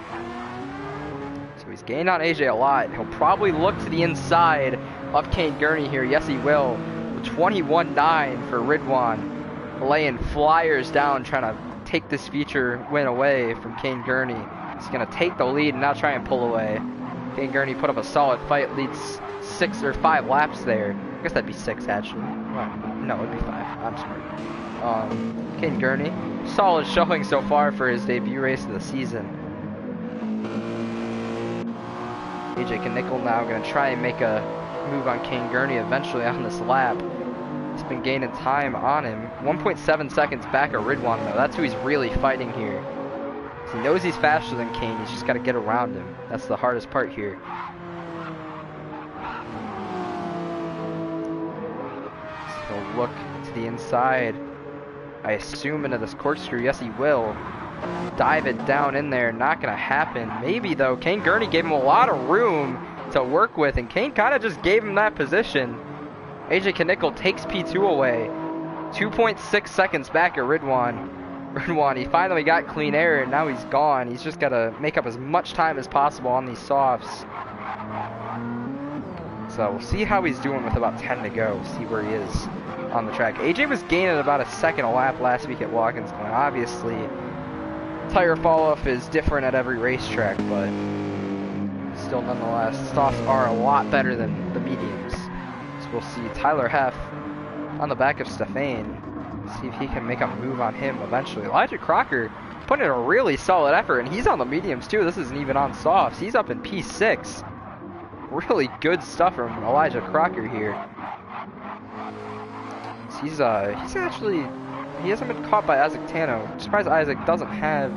So he's gained on AJ a lot. He'll probably look to the inside of Kane Gurney here. Yes, he will. 21-9 for Ridwan. Laying flyers down, trying to take this feature win away from Kane Gurney. He's going to take the lead and now try and pull away. Kane Gurney put up a solid fight, leads 6 or 5 laps there. I guess that'd be 6 actually. Well, no, it'd be 5. I'm smart. Kane Gurney, solid showing so far for his debut race of the season. AJ Knickel now going to try and make a move on Kane Gurney eventually on this lap. He's been gaining time on him. 1.7 seconds back of Ridwan though. That's who he's really fighting here. He knows he's faster than Kane. He's just got to get around him. That's the hardest part here. So he'll look to the inside. I assume into this corkscrew. Yes, he will. Dive it down in there. Not going to happen. Maybe, though. Kane Gurney gave him a lot of room. to work with, and Kane kind of just gave him that position. AJ Knickel takes P2 away. 2.6 seconds back at Ridwan. He finally got clean air, and now he's gone. He's just got to make up as much time as possible on these softs. So we'll see how he's doing with about 10 to go. See where he is on the track. AJ was gaining about a second a lap last week at Watkins Glen. Obviously, tire fall off is different at every racetrack, but still nonetheless, softs are a lot better than the mediums. So we'll see Tyler Heff on the back of Stefan. See if he can make a move on him eventually. Elijah Crocker putting in a really solid effort, and he's on the mediums too. This isn't even on softs. He's up in P6. Really good stuff from Elijah Crocker here. He's actually, he hasn't been caught by Isaac Tano. I'm surprised Isaac doesn't have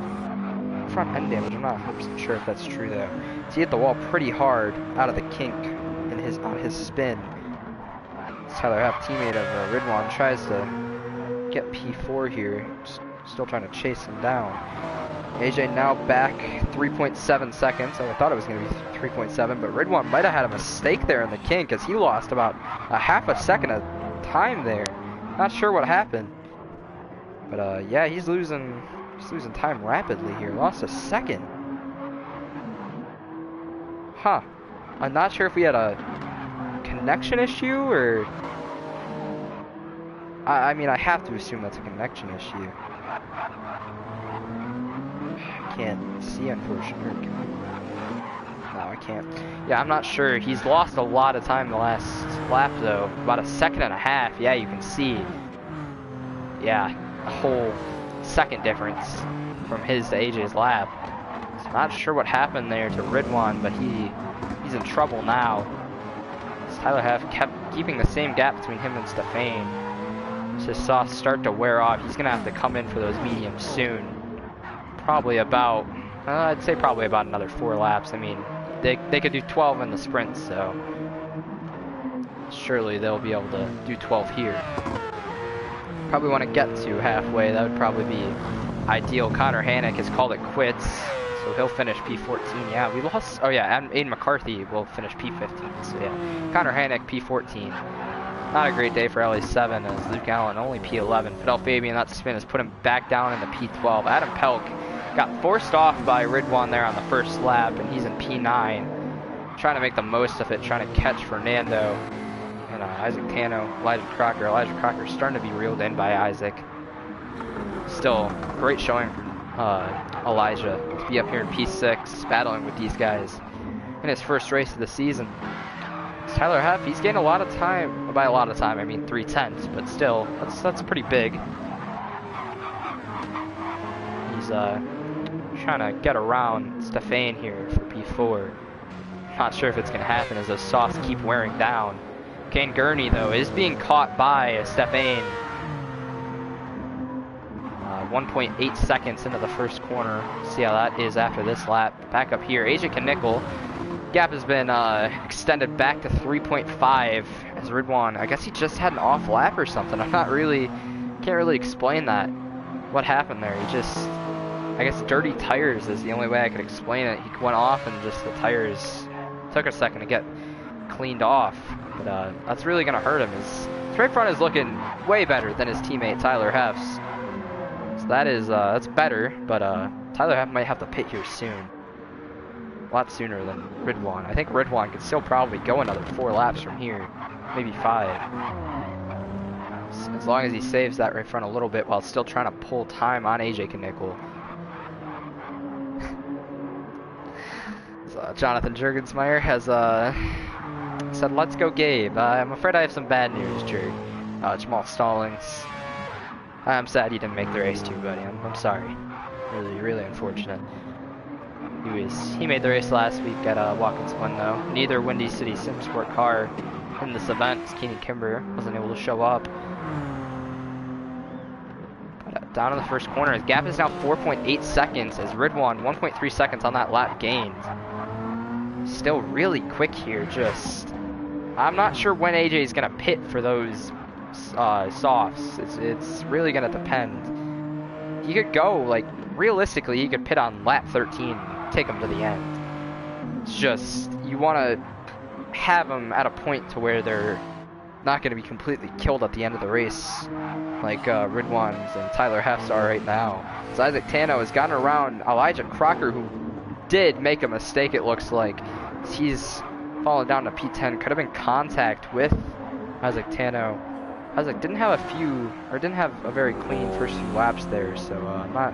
front end damage. I'm not 100% sure if that's true though. So he hit the wall pretty hard out of the kink in on his spin. Tyler Heff, teammate of Ridwan, tries to get P4 here. Still trying to chase him down. AJ now back 3.7 seconds. Oh, I thought it was going to be 3.7, but Ridwan might have had a mistake there in the kink because he lost about a half a second of time there. Not sure what happened, but yeah, he's losing time rapidly here. Lost a second. Huh. I'm not sure if we had a connection issue or... I mean, I have to assume that's a connection issue. I can't see, unfortunately. No, I can't. Yeah, I'm not sure. He's lost a lot of time the last lap, though. About a second and a half. Yeah, you can see. Yeah, a whole second difference from his to AJ's lap. So not sure what happened there to Ridwan, but he's in trouble now. Tyler Heff kept keeping the same gap between him and Stefan. As his softs start to wear off, he's gonna have to come in for those mediums soon. Probably about, I'd say probably about another 4 laps. I mean, they could do 12 in the sprint, so surely they'll be able to do 12 here. Probably want to get to halfway. That would probably be ideal. Connor Hannock has called it quits, so he'll finish P14. Yeah, we lost. Oh yeah, and Aiden McCarthy will finish P15. So yeah, Connor Hannock P14. Not a great day for LA7 as Luke Allen only P11. Fidel Fabian, that spin has put him back down into P12. Adam Pelk got forced off by Ridwan there on the first lap, and he's in P9. Trying to make the most of it, trying to catch Fernando. And Isaac Tano, Elijah Crocker. Elijah Crocker starting to be reeled in by Isaac. Still, great showing from Elijah to be up here in P6, battling with these guys in his first race of the season. Tyler Heff, he's gained a lot of time. By a lot of time, I mean 3/10, but still, that's pretty big. He's trying to get around Stefan here for P4. Not sure if it's going to happen as those softs keep wearing down. Kane Gurney, though, is being caught by Stefan. 1.8 seconds into the first corner. See how that is after this lap. Back up here, AJ Knickel. Gap has been extended back to 3.5 as Ridwan. I guess he just had an off lap or something. Can't really explain that. What happened there? He just, I guess dirty tires is the only way I could explain it. He went off and just the tires took a second to get cleaned off. But that's really gonna hurt him. His straight front is looking way better than his teammate Tyler Heff's. So that is that's better, but Tyler Heff might have to pit here soon. A lot sooner than Ridwan. I think Ridwan could still probably go another 4 laps from here, maybe 5. As long as he saves that right front a little bit while still trying to pull time on AJ Knickel. So, Jonathan Jurgensmeyer has said, "Let's go, Gabe." I'm afraid I have some bad news, Jurg. Jamal Stallings. I'm sad you didn't make the race too, buddy. I'm sorry. Really unfortunate. He made the race last week at Watkins Glen, though. Neither Windy City Sim Sport car in this event, Keenan Kimber, wasn't able to show up. But, down in the first corner, his gap is now 4.8 seconds as Ridwan 1.3 seconds on that lap gained. Still really quick here, just... I'm not sure when AJ is going to pit for those softs. It's really going to depend. He could go, like, realistically, he could pit on lap 13, take him to the end. It's just, you want to have them at a point to where they're not going to be completely killed at the end of the race, like Ridwan's and Tyler Heff's are right now. So Isaac Tano has gotten around Elijah Crocker, who did make a mistake, it looks like. He's fallen down to P10. Could have been contact with Isaac Tano. Isaac didn't have a very clean first few laps there, so I'm not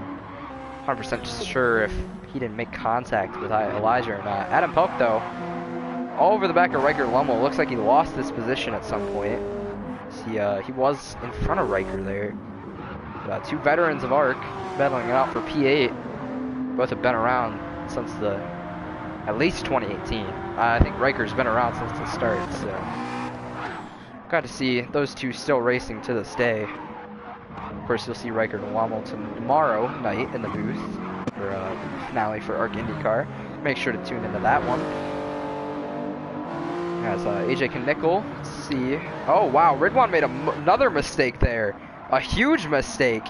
100% sure if he didn't make contact with Elijah or not. Adam Pelk, though, all over the back of Riker Lummel. Looks like he lost this position at some point. He was in front of Riker there. But, two veterans of ARC battling it out for P8. Both have been around since at least 2018. I think Riker's been around since the start, so got to see those two still racing to this day. Of course, you'll see Riker and Lummel tomorrow night in the booth for the finale for ARC IndyCar. Make sure to tune into that one. As AJ Knickel, let's see. Oh wow, Ridwan made another mistake there. A huge mistake,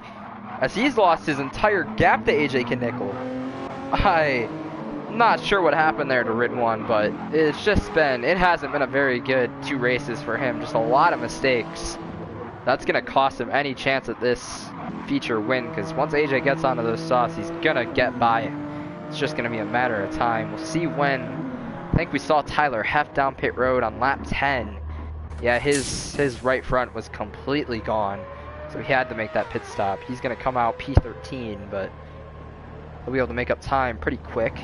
as he's lost his entire gap to AJ Knickel. I'm not sure what happened there to Ridwan, but it hasn't been a very good 2 races for him. Just a lot of mistakes. That's going to cost him any chance at this feature win, because once AJ gets onto those softs, he's going to get by him. It's just going to be a matter of time. We'll see when. I think we saw Tyler Heff down pit road on lap 10. Yeah, his right front was completely gone, so he had to make that pit stop. He's going to come out P13, but he'll be able to make up time pretty quick.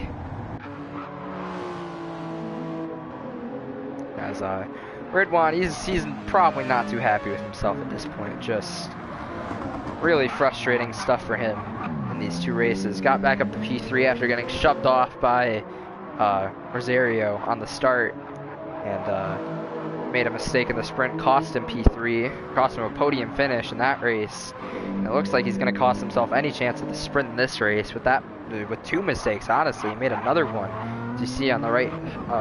As Ridwan, he's probably not too happy with himself at this point. Just really frustrating stuff for him in these 2 races. Got back up to P3 after getting shoved off by Rosario on the start, and made a mistake in the sprint, cost him P3, cost him a podium finish in that race. And it looks like he's going to cost himself any chance at the sprint in this race with 2 mistakes. Honestly, he made another one. As you see on the right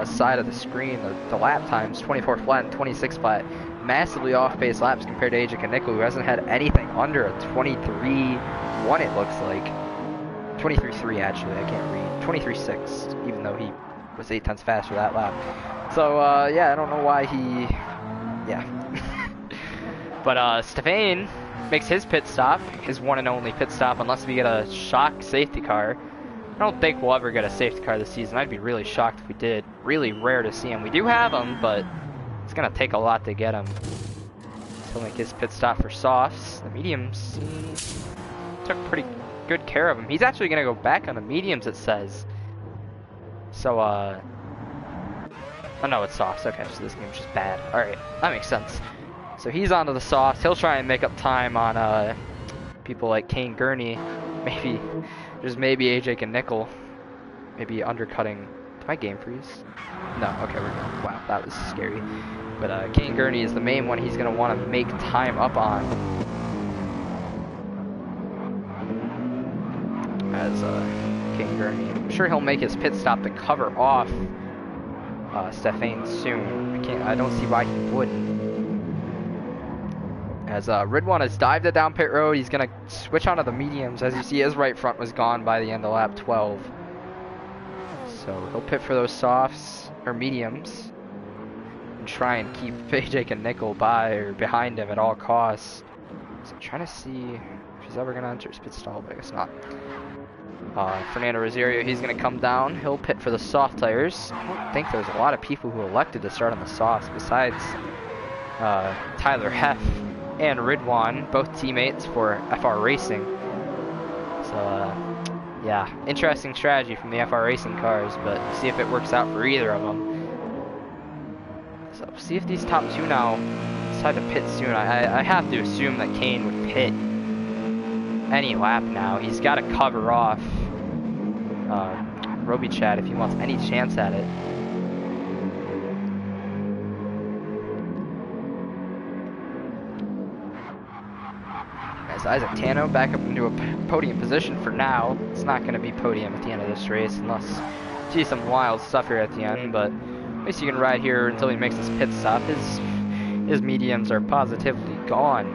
side of the screen, the lap times, 24 flat and 26 flat, massively off-pace laps compared to AJ Knickel, who hasn't had anything under a 23.1, it looks like. 23.3 actually, I can't read. 23.6, even though he was 8 tenths faster that lap. So, yeah, I don't know why he... Yeah. But, Stefan makes his pit stop, his one and only pit stop, unless we get a shock safety car. I don't think we'll ever get a safety car this season. I'd be really shocked if we did. Really rare to see him. We do have them, but it's going to take a lot to get him. He'll make his pit stop for softs. The mediums took pretty good care of him. He's actually going to go back on the mediums, it says. So, oh no, it's softs. Okay, so this game's just bad. Alright, that makes sense. So he's onto the softs. He'll try and make up time on people like Kane Gurney. Maybe AJ Knickel. Maybe undercutting. Did my game freeze? No, okay, we're good. Wow, that was scary. But Kane Gurney is the main one he's going to want to make time up on. As Kane Gurney, I'm sure he'll make his pit stop to cover off Stefan soon. I don't see why he wouldn't. As Ridwan has dived it down pit road, he's going to switch onto the mediums. As you see, his right front was gone by the end of lap 12. So he'll pit for those softs, or mediums, and try and keep AJ Knickel by or behind him at all costs. So I'm trying to see if he's ever going to enter his pit stall, but I guess not. Fernando Rosario, he's going to come down. He'll pit for the soft tires. I don't think there's a lot of people who elected to start on the softs besides Tyler Heff and Ridwan, both teammates for FR Racing. So, yeah, interesting strategy from the FR Racing cars, but see if it works out for either of them. So, see if these top 2 now decide to pit soon. I have to assume that Kane would pit any lap now. He's got to cover off Roby Chad if he wants any chance at it. As Isaac Tano back up into a podium position for now. It's not going to be podium at the end of this race unless you see some wild stuff here at the end, but at least you can ride here until he makes his pit stop. His mediums are positively gone,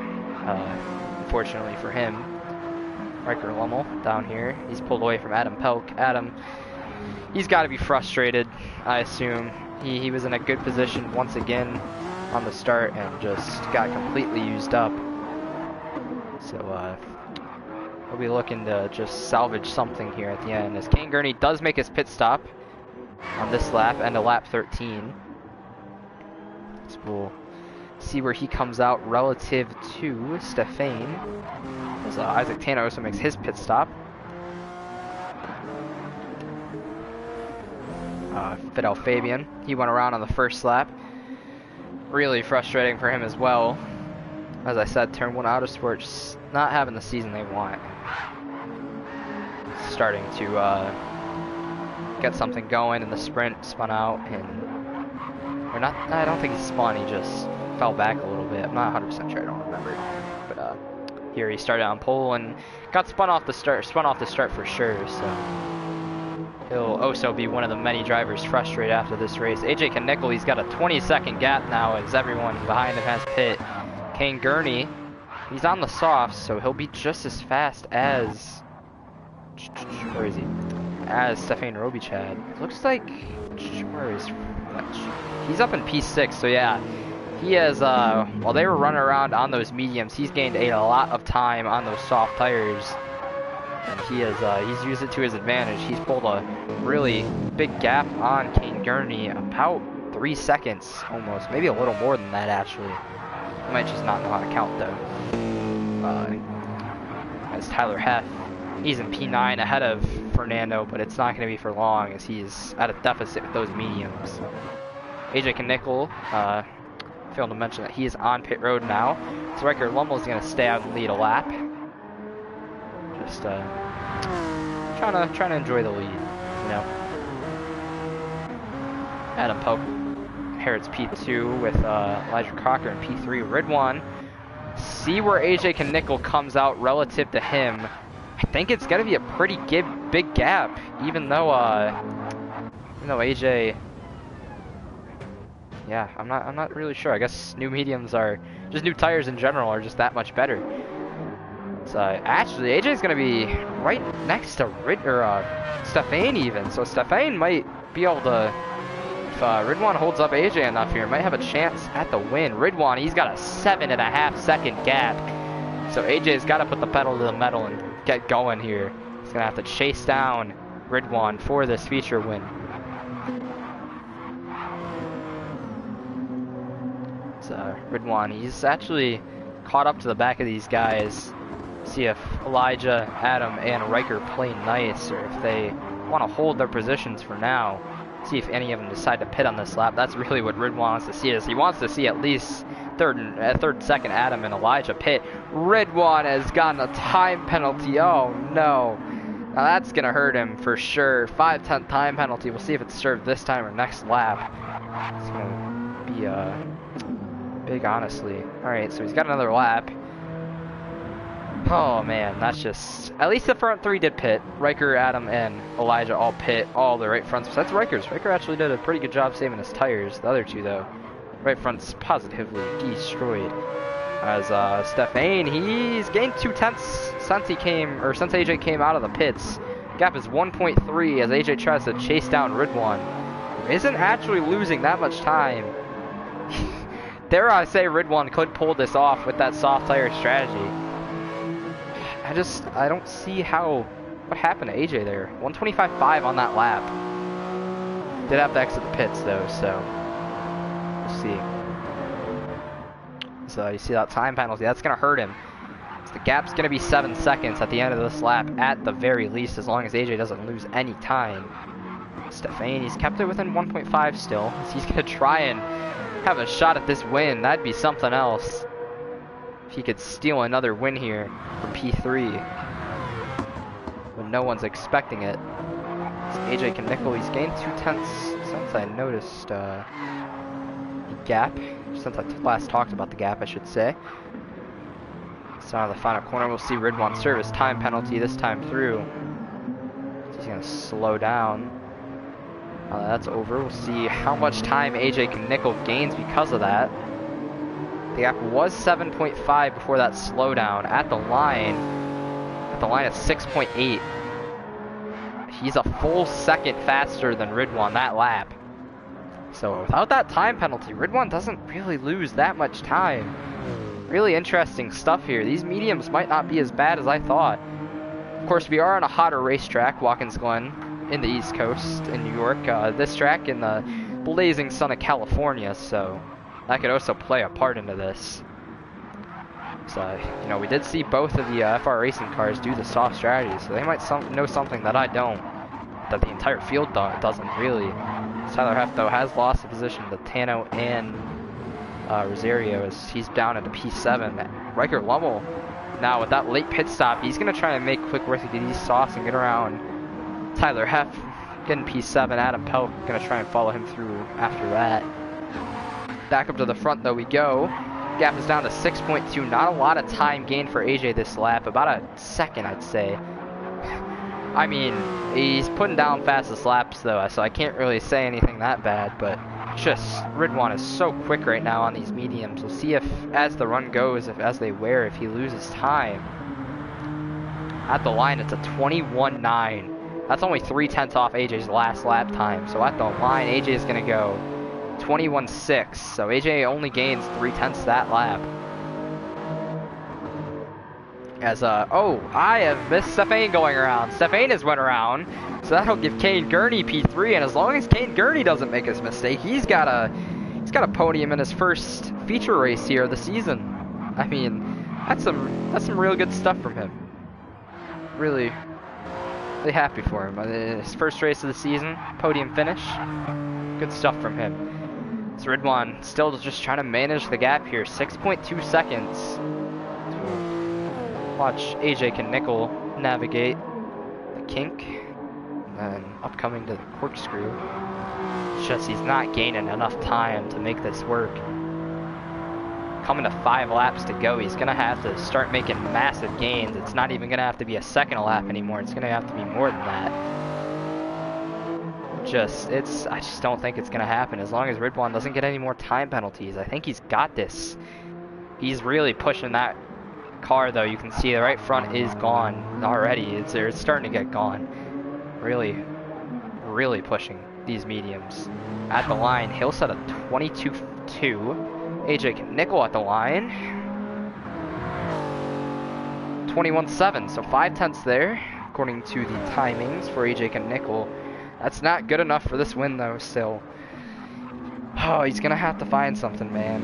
unfortunately for him. Riker Lummel down here. He's pulled away from Adam Pelk. Adam, he's got to be frustrated, I assume. He was in a good position once again on the start and just got completely used up. So he'll be looking to just salvage something here at the end, as Kane Gurney does make his pit stop on this lap and a lap 13. So we'll see where he comes out relative to Stefan, as Isaac Tanner also makes his pit stop. Fidel Fabian, he went around on the first lap. Really frustrating for him as well. As I said, Turn 1 Autosports not having the season they want. Starting to get something going in the sprint, spun out, and or not. I don't think he spun. He just fell back a little bit. I'm not 100% sure. I don't remember. But here he started on pole and got spun off the start. Spun off the start for sure. So he'll also be one of the many drivers frustrated after this race. AJ Knickel, he's got a 20-second gap now as everyone behind him has pit. Kane Gurney, he's on the softs, so he'll be just as fast as, where is he? As Stefan Robichad. Looks like, where is he's up in P6, so yeah. He has, while they were running around on those mediums, he's gained a lot of time on those soft tires. And he has, he's used it to his advantage. He's pulled a really big gap on Kane Gurney, about 3 seconds almost, maybe a little more than that actually. I might just not know how to count though. As Tyler Heff, he's in P9 ahead of Fernando, but it's not going to be for long as he's at a deficit with those mediums. AJ Knickel, failed to mention that he is on pit road now. So Riker Lummel is going to stay out and lead a lap. Just trying to enjoy the lead, you know. Adam Pope inherits P2 with Elijah Crocker in P3. Ridwan, see where AJ Knickel comes out relative to him. I think it's gonna be a pretty big gap, even though AJ. Yeah, I'm not really sure. I guess new mediums are just new tires in general are just that much better. So actually, AJ's gonna be right next to Stefan even. So Stefan might be able to, if Ridwan holds up AJ enough here, might have a chance at the win. Ridwan, he's got a 7.5 second gap. So AJ's got to put the pedal to the metal and get going here. He's gonna have to chase down Ridwan for this feature win. So Ridwan, he's actually caught up to the back of these guys. See if Elijah, Adam, and Riker play nice, or if they want to hold their positions for now. See if any of them decide to pit on this lap. That's really what Ridwan wants to see. Is he wants to see at least third, second Adam and Elijah pit. Ridwan has gotten a time penalty. Oh no! Now that's gonna hurt him for sure. 5/10 time penalty. We'll see if it's served this time or next lap. It's gonna be big, honestly. All right, so he's got another lap. Oh man, that's just, at least the front three did pit. Riker, Adam, and Elijah all pit, all the right fronts. Besides Riker's. Riker actually did a pretty good job saving his tires. The other two though, right front's positively destroyed. As Stefan, he's gained 0.2 since AJ came out of the pits. Gap is 1.3 as AJ tries to chase down Ridwan. Isn't actually losing that much time. Dare I say Ridwan could pull this off with that soft tire strategy. I don't see what happened to AJ there. 125.5 on that lap. Did have to exit the pits though, so we'll see. So you see that time penalty, that's gonna hurt him. So the gap's gonna be 7 seconds at the end of this lap at the very least, as long as AJ doesn't lose any time. Stefan, he's kept it within 1.5 still. So he's gonna try and have a shot at this win. That'd be something else. If he could steal another win here from P3 when no one's expecting it. So AJ Knickel, he's gained 0.2 since I noticed the gap, since I last talked about the gap, I should say. So now the final corner, we'll see Ridwan serve his time penalty this time through. So he's gonna slow down. That's over. We'll see how much time AJ Knickel gains because of that. The gap was 7.5 before that slowdown. At the line at 6.8. He's a full second faster than Ridwan that lap. So without that time penalty, Ridwan doesn't really lose that much time. Really interesting stuff here. These mediums might not be as bad as I thought. Of course, we are on a hotter racetrack, Watkins Glen, in the East Coast in New York. This track in the blazing sun of California, so that could also play a part into this. So, you know, we did see both of the FR Racing cars do the soft strategy, so they might know something that I don't, that the entire field doesn't really. Tyler Heff, though, has lost the position to Tano and Rosario as he's down at a P7. Riker Lummel, now with that late pit stop, he's going to try and make quick work to get these softs and get around Tyler Heff, getting P7. Adam Pelk going to try and follow him through after that. Back up to the front, though, we go. Gap is down to 6.2. Not a lot of time gained for AJ this lap. About a second, I'd say. I mean, he's putting down fastest laps, though, so I can't really say anything that bad, but just Ridwan is so quick right now on these mediums. We'll see if, as the run goes, as they wear, if he loses time. At the line, it's a 21.9. That's only 0.3 off AJ's last lap time. So at the line, AJ is going to go 21.6. So AJ only gains 0.3 that lap. As, I have missed Stefan going around. Stefan has went around. So that'll give Kane Gurney P3. And as long as Kane Gurney doesn't make his mistake, he's got a podium in his first feature race here of the season. I mean, that's some real good stuff from him. Really happy for him. His first race of the season, podium finish. Good stuff from him. So Ridwan still just trying to manage the gap here. 6.2 seconds. Watch AJ Nickel navigate the kink. And then upcoming to the corkscrew. It's just he's not gaining enough time to make this work. Coming to 5 laps to go, he's going to have to start making massive gains. It's not even going to have to be a second a lap anymore. It's going to have to be more than that. I just don't think it's going to happen as long as Ridwan doesn't get any more time penalties. I think he's got this. He's really pushing that car, though. You can see the right front is gone already. It's starting to get gone. Really pushing these mediums. At the line, he'll set a 22.2. AJ Nickel at the line. 21.7, so 0.5 there, according to the timings for AJ Nickel. That's not good enough for this win, though, still. Oh, he's going to have to find something, man.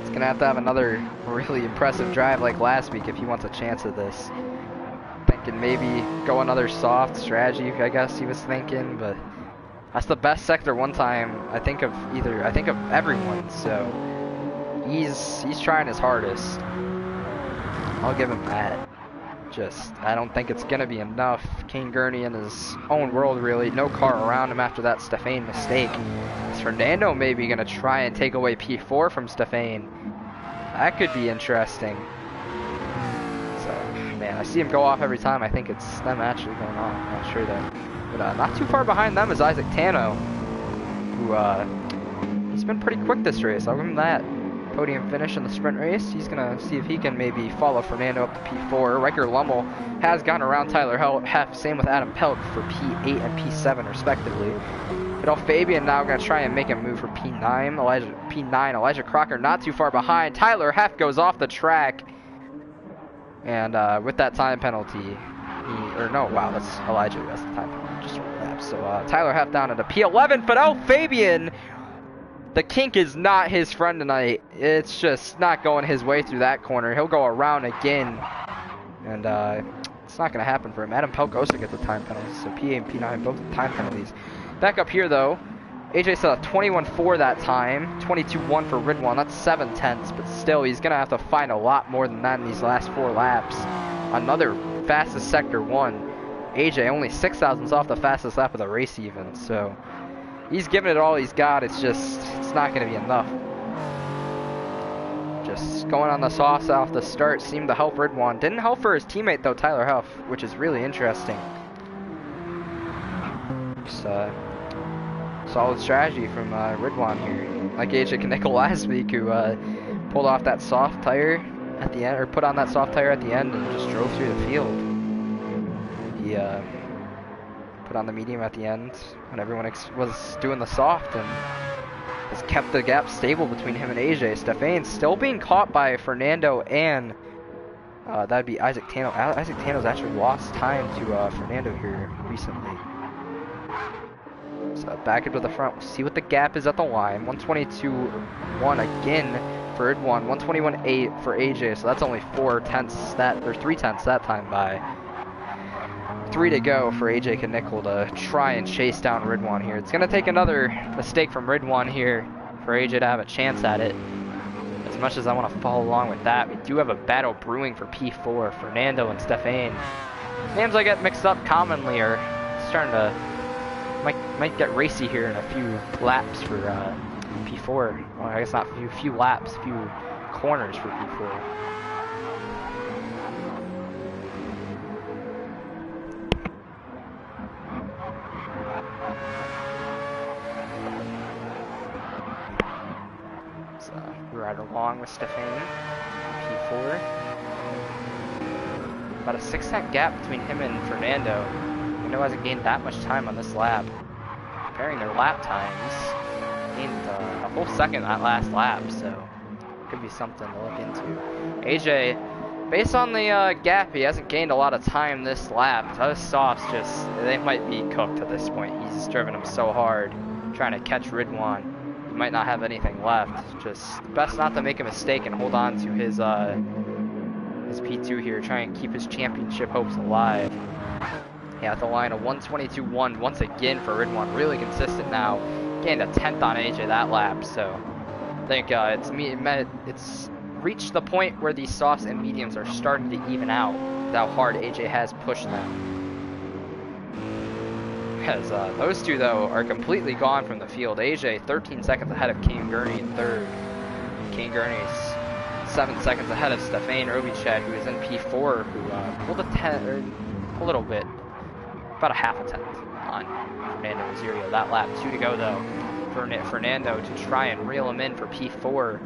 He's going to have another really impressive drive like last week if he wants a chance at this. Thinking maybe go another soft strategy, I guess he was thinking, but that's the best sector one time I think of everyone, so he's trying his hardest. I'll give him that. I don't think it's gonna be enough. Kane Gurney in his own world, really. No car around him after that Stefan mistake. Is Fernando maybe gonna try and take away P4 from Stefan? That could be interesting. So, man, I see him go off every time. I think it's them actually going off. I'm not sure though. But not too far behind them is Isaac Tano, who he's been pretty quick this race. I'll give him that. Podium finish in the sprint race. He's going to see if he can maybe follow Fernando up to P4. Riker Lummel has gone around Tyler Heff. Same with Adam Pelk for P8 and P7 respectively. But Fabian now going to try and make a move for P9. Elijah Crocker not too far behind. Tyler Heff goes off the track. And with that time penalty, that's Elijah. That's the time penalty. Just lap. So Tyler Heff down at a P11. But Fabian, the kink is not his friend tonight. It's just not going his way through that corner. He'll go around again. And it's not going to happen for him. Adam Pelk also gets a time penalty. So P8 and P9 both time penalties. Back up here, though. AJ set a 21.4 that time. 22.1 for Ridwan. That's 0.7. But still, he's going to have to find a lot more than that in these last 4 laps. Another fastest sector 1. AJ only 0.6 off the fastest lap of the race even. So he's giving it all he's got. It's not going to be enough. Just going on the sauce off the start seemed to help Ridwan. Didn't help for his teammate, though, Tyler Heff, which is really interesting. Just, solid strategy from Ridwan here. Like AJ Nickel last week, who pulled off that soft tire at the end, or put on that soft tire at the end and just drove through the field. He put on the medium at the end when everyone was doing the soft, and has kept the gap stable between him and AJ. Stefan still being caught by Fernando and that'd be Isaac Tano. Isaac Tano's actually lost time to Fernando here recently. So back into the front. We'll see what the gap is at the line. 122.1 again for Ridwan. 121.8 for AJ. So that's only 3 tenths that time by. 3 to go for AJ Knickel to try and chase down Ridwan here. It's going to take another mistake from Ridwan here for AJ to have a chance at it. As much as I want to follow along with that, we do have a battle brewing for P4. Fernando and Stefan. Names I get mixed up commonly are starting to might get racy here in a few laps for P4. Well, I guess not few laps, few corners for P4. So right along with Stefan, P4. About a 6-second gap between him and Fernando. Fernando hasn't gained that much time on this lap. Comparing their lap times, gained a whole second that last lap, so could be something to look into. AJ, based on the gap, he hasn't gained a lot of time this lap. Those softs they might be cooked at this point. He's driven them so hard, trying to catch Ridwan. He might not have anything left. Just best not to make a mistake and hold on to his P2 here, try and keep his championship hopes alive. Yeah, at the line of 122.1 once again for Ridwan, really consistent now. Gained a 10th on AJ that lap, so I think it's reached the point where these softs and mediums are starting to even out with how hard AJ has pushed them. Because those two, though, are completely gone from the field. AJ 13 seconds ahead of Kane Gurney in third. Kane Gurney's 7 seconds ahead of Stefan Robichad, who is in P4, who pulled a little bit. About a half a tenth on Fernando Rosario that lap. 2 to go though for Fernando to try and reel him in for P4.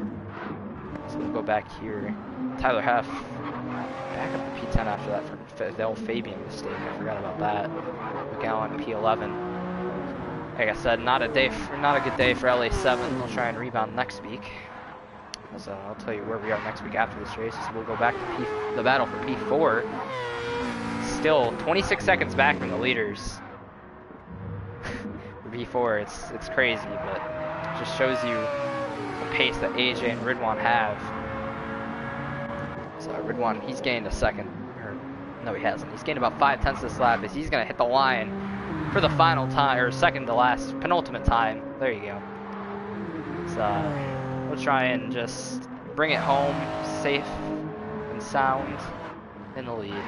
So we'll go back here. Tyler Heff back up to P10 after that for the old Fabian mistake. I forgot about that. McGowan P11. Like I said, not a good day for LA7. They'll try and rebound next week. So I'll tell you where we are next week after this race. So we'll go back to the battle for P4. Still 26 seconds back from the leaders. For P4, it's crazy, but it just shows you the pace that AJ and Ridwan have. So Ridwan, he's gained a second. No, he hasn't. He's gained about 5 tenths this lap as he's going to hit the line for the final time, or second to last, penultimate time. There you go. So we'll try and just bring it home safe and sound in the lead.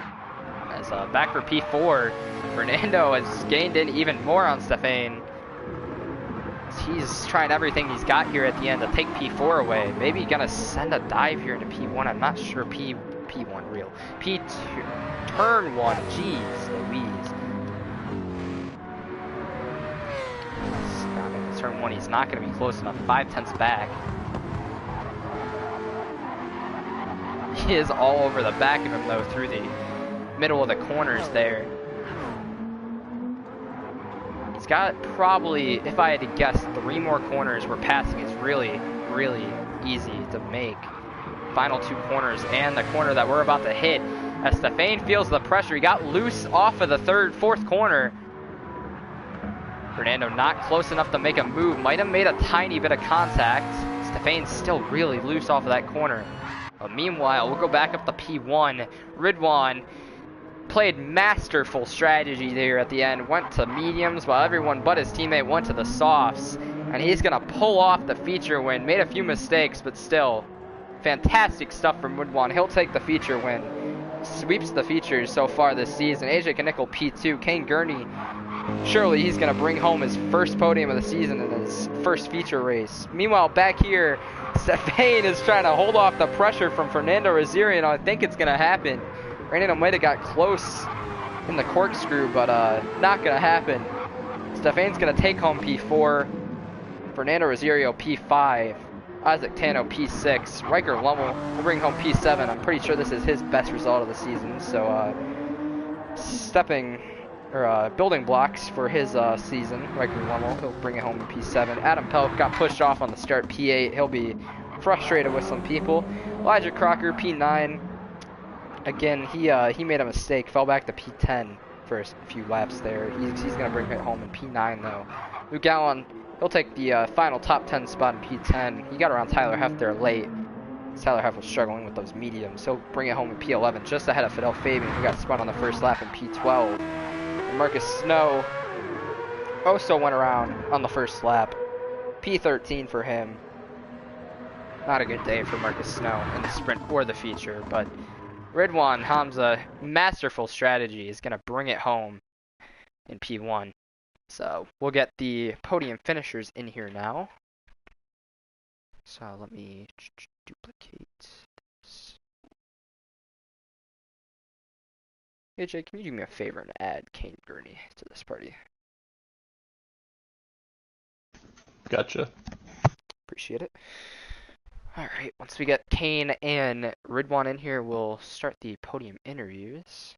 As back for P4, Fernando has gained in even more on Stefan. He's trying everything he's got here at the end to take P4 away. Maybe gonna send a dive here into P1. I'm not sure. P1 real. P2 turn 1. Jeez Louise. Turn 1. He's not gonna be close enough. 5 tenths back. He is all over the back of him though through the middle of the corners there. He's got probably, if I had to guess, 3 more corners where passing is really, really easy to make. Final 2 corners and the corner that we're about to hit. As Stefan feels the pressure, he got loose off of the fourth corner. Fernando not close enough to make a move. Might have made a tiny bit of contact. Stefan's still really loose off of that corner. But meanwhile, we'll go back up to P1. Ridwan played masterful strategy there at the end. Went to mediums while everyone but his teammate went to the softs. And he's going to pull off the feature win. Made a few mistakes, but still fantastic stuff from Ridwan. He'll take the feature win. Sweeps the features so far this season. AJ Knickel P2. Kane Gurney, surely he's going to bring home his first podium of the season in his first feature race. Meanwhile, back here, Stefan is trying to hold off the pressure from Fernando Rosario, and I think it's going to happen. Fernando might have got close in the corkscrew, but not going to happen. Stefan's going to take home P4. Fernando Rosario P5. Isaac Tano P6. Riker Lummel will bring home P7. I'm pretty sure this is his best result of the season. So stepping building blocks for his season, regular level. He'll bring it home in P7. Adam Pelk got pushed off on the start, P8. He'll be frustrated with some people. Elijah Crocker, P9. Again, he made a mistake, fell back to P10 for a few laps there. He's going to bring it home in P9, though. Luke Allen, he'll take the final top 10 spot in P10. He got around Tyler Heff there late. Tyler Heff was struggling with those mediums. He'll bring it home in P11, just ahead of Fidel Fabian, who got spun on the first lap in P12. And Marcus Snow also went around on the first lap. P13 for him. Not a good day for Marcus Snow in the sprint or the feature, but Ridwan Hamza, masterful strategy, is going to bring it home in P1. So we'll get the podium finishers in here now. So let me duplicate this. AJ, can you do me a favor and add Kane Gurney to this party? Gotcha. Appreciate it. Alright, once we get Kane and Ridwan in here, we'll start the podium interviews.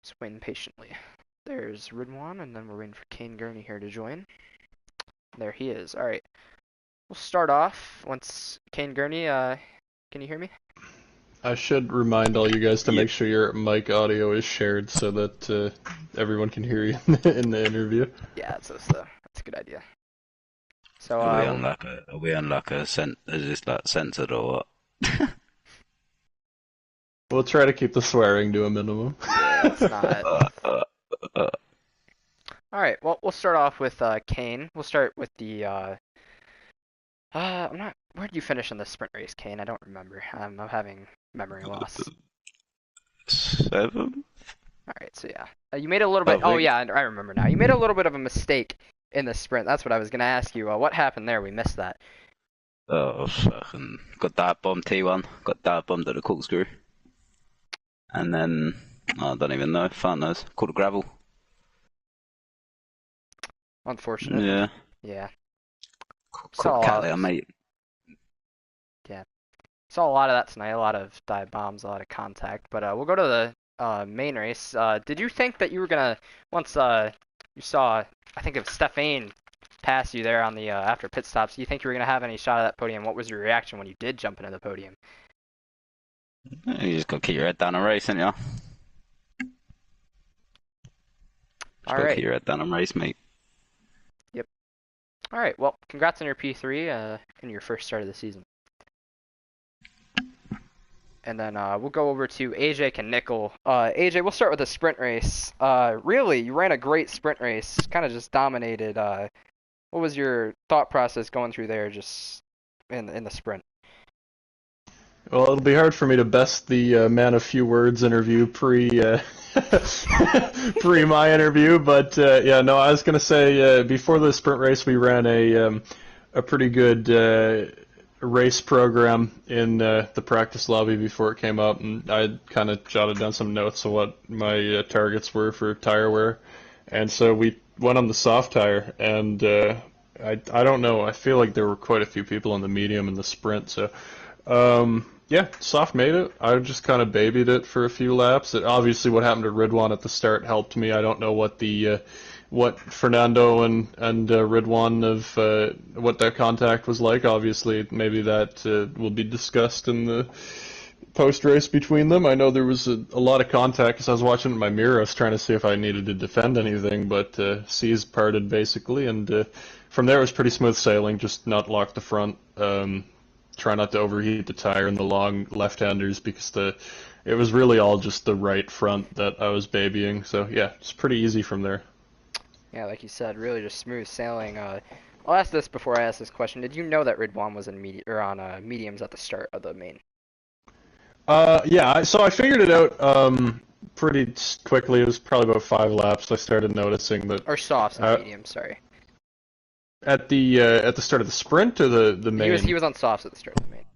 Just waiting patiently. There's Ridwan, and then we're waiting for Kane Gurney here to join. There he is. Alright, we'll start off once Kane Gurney, can you hear me? I should remind all you guys to make sure your mic audio is shared so that everyone can hear you in the interview. Yeah, that's a good idea. So are we on like a is this like censored or what? We'll try to keep the swearing to a minimum. Yeah, it's not. Alright, well, we'll start off with Kane. We'll start with the where did you finish in the sprint race, Kane? I don't remember. I'm having memory loss. 7th? Alright, so yeah. You made a little bit, oh yeah, I remember now. You made a little bit of a mistake in the sprint. That's what I was going to ask you. What happened there? We missed that. Oh, fucking got dive bomb T1, got dive bombed at the corkscrew. And then, I don't even know, fuck knows, caught a gravel. Unfortunate. Yeah. Yeah. Caught a cat there, mate. Yeah. Saw a lot of that tonight, a lot of dive bombs, a lot of contact. But we'll go to the main race. Did you think that you were going to, once you saw, I think it was Stephane pass you there on the after pit stops, do you think you were going to have any shot at that podium? What was your reaction when you did jump into the podium? You just got to keep your head down and race, ain't ya? Just gotta keep your head down and race, mate. Yep. Alright, well, congrats on your P3 in your first start of the season. And then we'll go over to AJ Knickel. AJ, we'll start with the sprint race. Really, you ran a great sprint race, kind of just dominated. What was your thought process going through there just in the sprint? Well, it'll be hard for me to best the man of few words interview pre my interview, but yeah, no, I was gonna say before the sprint race we ran a pretty good race program in the practice lobby before it came up, and I kind of jotted down some notes of what my targets were for tire wear, and so we went on the soft tire, and I don't know, I feel like there were quite a few people on the medium and the sprint, so yeah, soft made it. I just kind of babied it for a few laps. Obviously, what happened to Ridwan at the start helped me. I don't know what the what Fernando and Ridwan of what that contact was like. Obviously, maybe that will be discussed in the post race between them. I know there was a lot of contact because I was watching it in my mirror. I was trying to see if I needed to defend anything, but seas parted basically, and from there it was pretty smooth sailing. Just not lock the front. Try not to overheat the tire in the long left-handers because it was really all just the right front that I was babying. So yeah, it's pretty easy from there. Yeah, like you said, really just smooth sailing. I'll ask this before I ask this question. Did you know that Ridwan was in mediums at the start of the main? Yeah, so I figured it out pretty quickly. It was probably about 5 laps. I started noticing that. Or softs and mediums, sorry. At the start of the sprint or the main? He was on softs at the start of the main.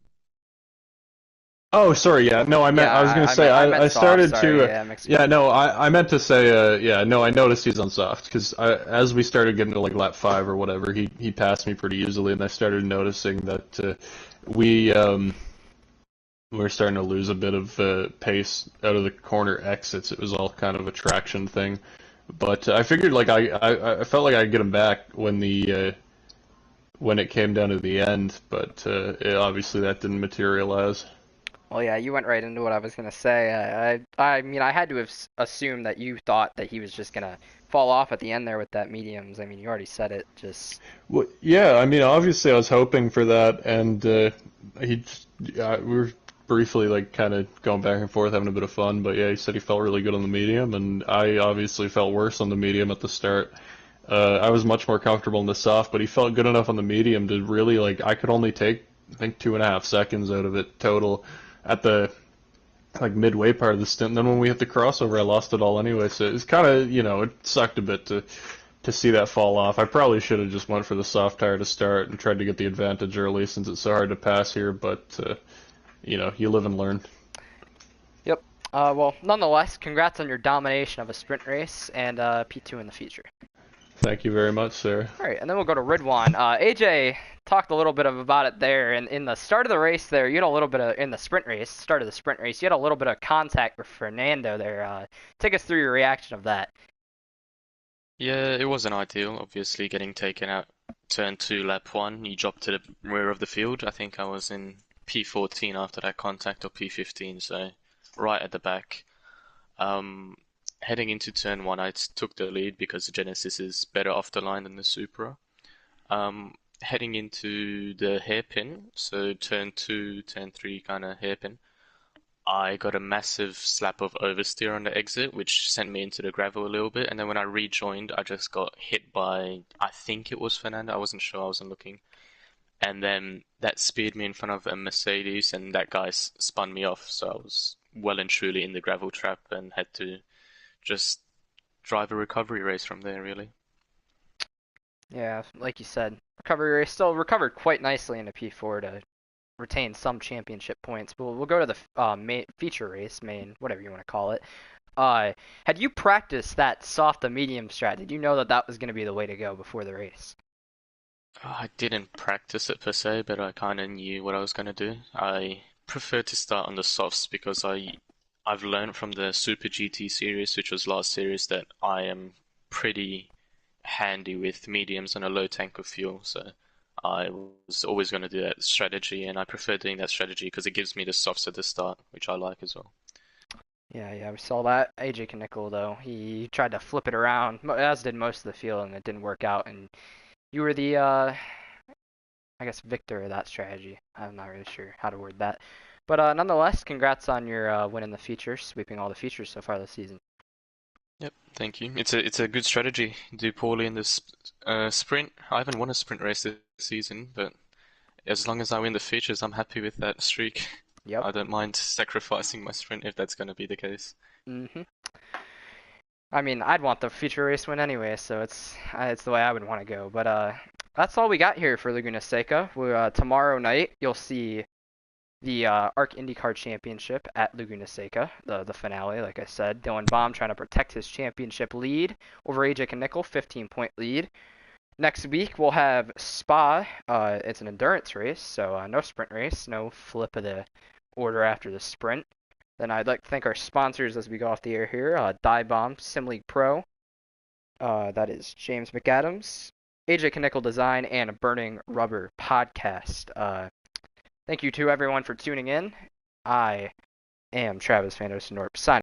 Oh, sorry. Yeah, no, Yeah, I was gonna say I meant I soft. started Sorry, to. yeah, mixed me Yeah, up. no, I meant to say. Yeah, no, I noticed he's on soft because as we started getting to like lap 5 or whatever, he passed me pretty easily, and I started noticing that we were starting to lose a bit of pace out of the corner exits. It was all kind of a traction thing, but I figured like I felt like I'd get him back when it came down to the end, but obviously that didn't materialize. Well, yeah, you went right into what I was gonna say. I mean, I had to have assumed that you thought that he was just gonna fall off at the end there with that mediums. I mean, you already said it. Just Well, yeah, I mean, obviously I was hoping for that, and we were briefly like kind of going back and forth, having a bit of fun. But yeah, he said he felt really good on the medium, and I obviously felt worse on the medium at the start. I was much more comfortable in the soft, but he felt good enough on the medium to really like I could only take I think 2.5 seconds out of it total at the like midway part of the stint. And then when we hit the crossover, I lost it all anyway. So it's kind of it sucked a bit to see that fall off. I probably should have just went for the soft tire to start and tried to get the advantage early since it's so hard to pass here. But you live and learn. yep. Well, nonetheless, congrats on your domination of a sprint race and P2 in the future. Thank you very much, sir. All right, and then we'll go to Ridwan. AJ talked a little bit about it there, and in the start of the race there, you had a little bit of in the sprint race, start of the sprint race, you had a little bit of contact with Fernando there. Take us through your reaction of that. Yeah, it wasn't ideal, obviously getting taken out turn 2, lap 1. You dropped to the rear of the field. I think I was in P14 after that contact, or P15, so right at the back. Heading into turn 1, I took the lead because the Genesis is better off the line than the Supra. Heading into the hairpin, so turn 2, turn 3 kind of hairpin, I got a massive slap of oversteer on the exit, which sent me into the gravel a little bit. And then when I rejoined, I just got hit by, I think it was Fernando. I wasn't sure. I wasn't looking. And then that speared me in front of a Mercedes, and that guy spun me off. So I was well and truly in the gravel trap and had to just drive a recovery race from there, really. Yeah, like you said, recovery race still recovered quite nicely in a P4 to retain some championship points. But we'll go to the feature race, main, whatever you want to call it. Had you practiced that soft to medium strat? Did you know that that was going to be the way to go before the race? I didn't practice it per se, but I kind of knew what I was going to do. I prefer to start on the softs because I've learned from the Super GT series, which was last series, that I am pretty handy with mediums and a low tank of fuel. So I was always going to do that strategy, and I prefer doing that strategy because it gives me the softs at the start, which I like as well. Yeah, we saw that. AJ Knickel, though, he tried to flip it around, as did most of the field, and it didn't work out. And you were the, I guess, victor of that strategy. I'm not really sure how to word that. But nonetheless, congrats on your win in the features, sweeping all the features so far this season. Yep, thank you. It's a good strategy. Do poorly in this sprint. I haven't won a sprint race this season, but as long as I win the features, I'm happy with that streak. Yep. I don't mind sacrificing my sprint if that's going to be the case. Mhm. I mean, I'd want the feature race win anyway, so it's the way I would want to go. But that's all we got here for Laguna Seca. Tomorrow night you'll see the ARC IndyCar Championship at Laguna Seca, the finale. Like I said, Dylan Baum trying to protect his championship lead over AJ Knickel, 15-point lead. Next week we'll have Spa. It's an endurance race, so no sprint race, no flip of the order after the sprint. Then I'd like to thank our sponsors as we go off the air here. DIVEBOMB, Sim League Pro. That is James McAdams, AJ Knickel Design, and Burning Rubber Podcast. Thank you to everyone for tuning in. I am Travis Van Ostenorp, signing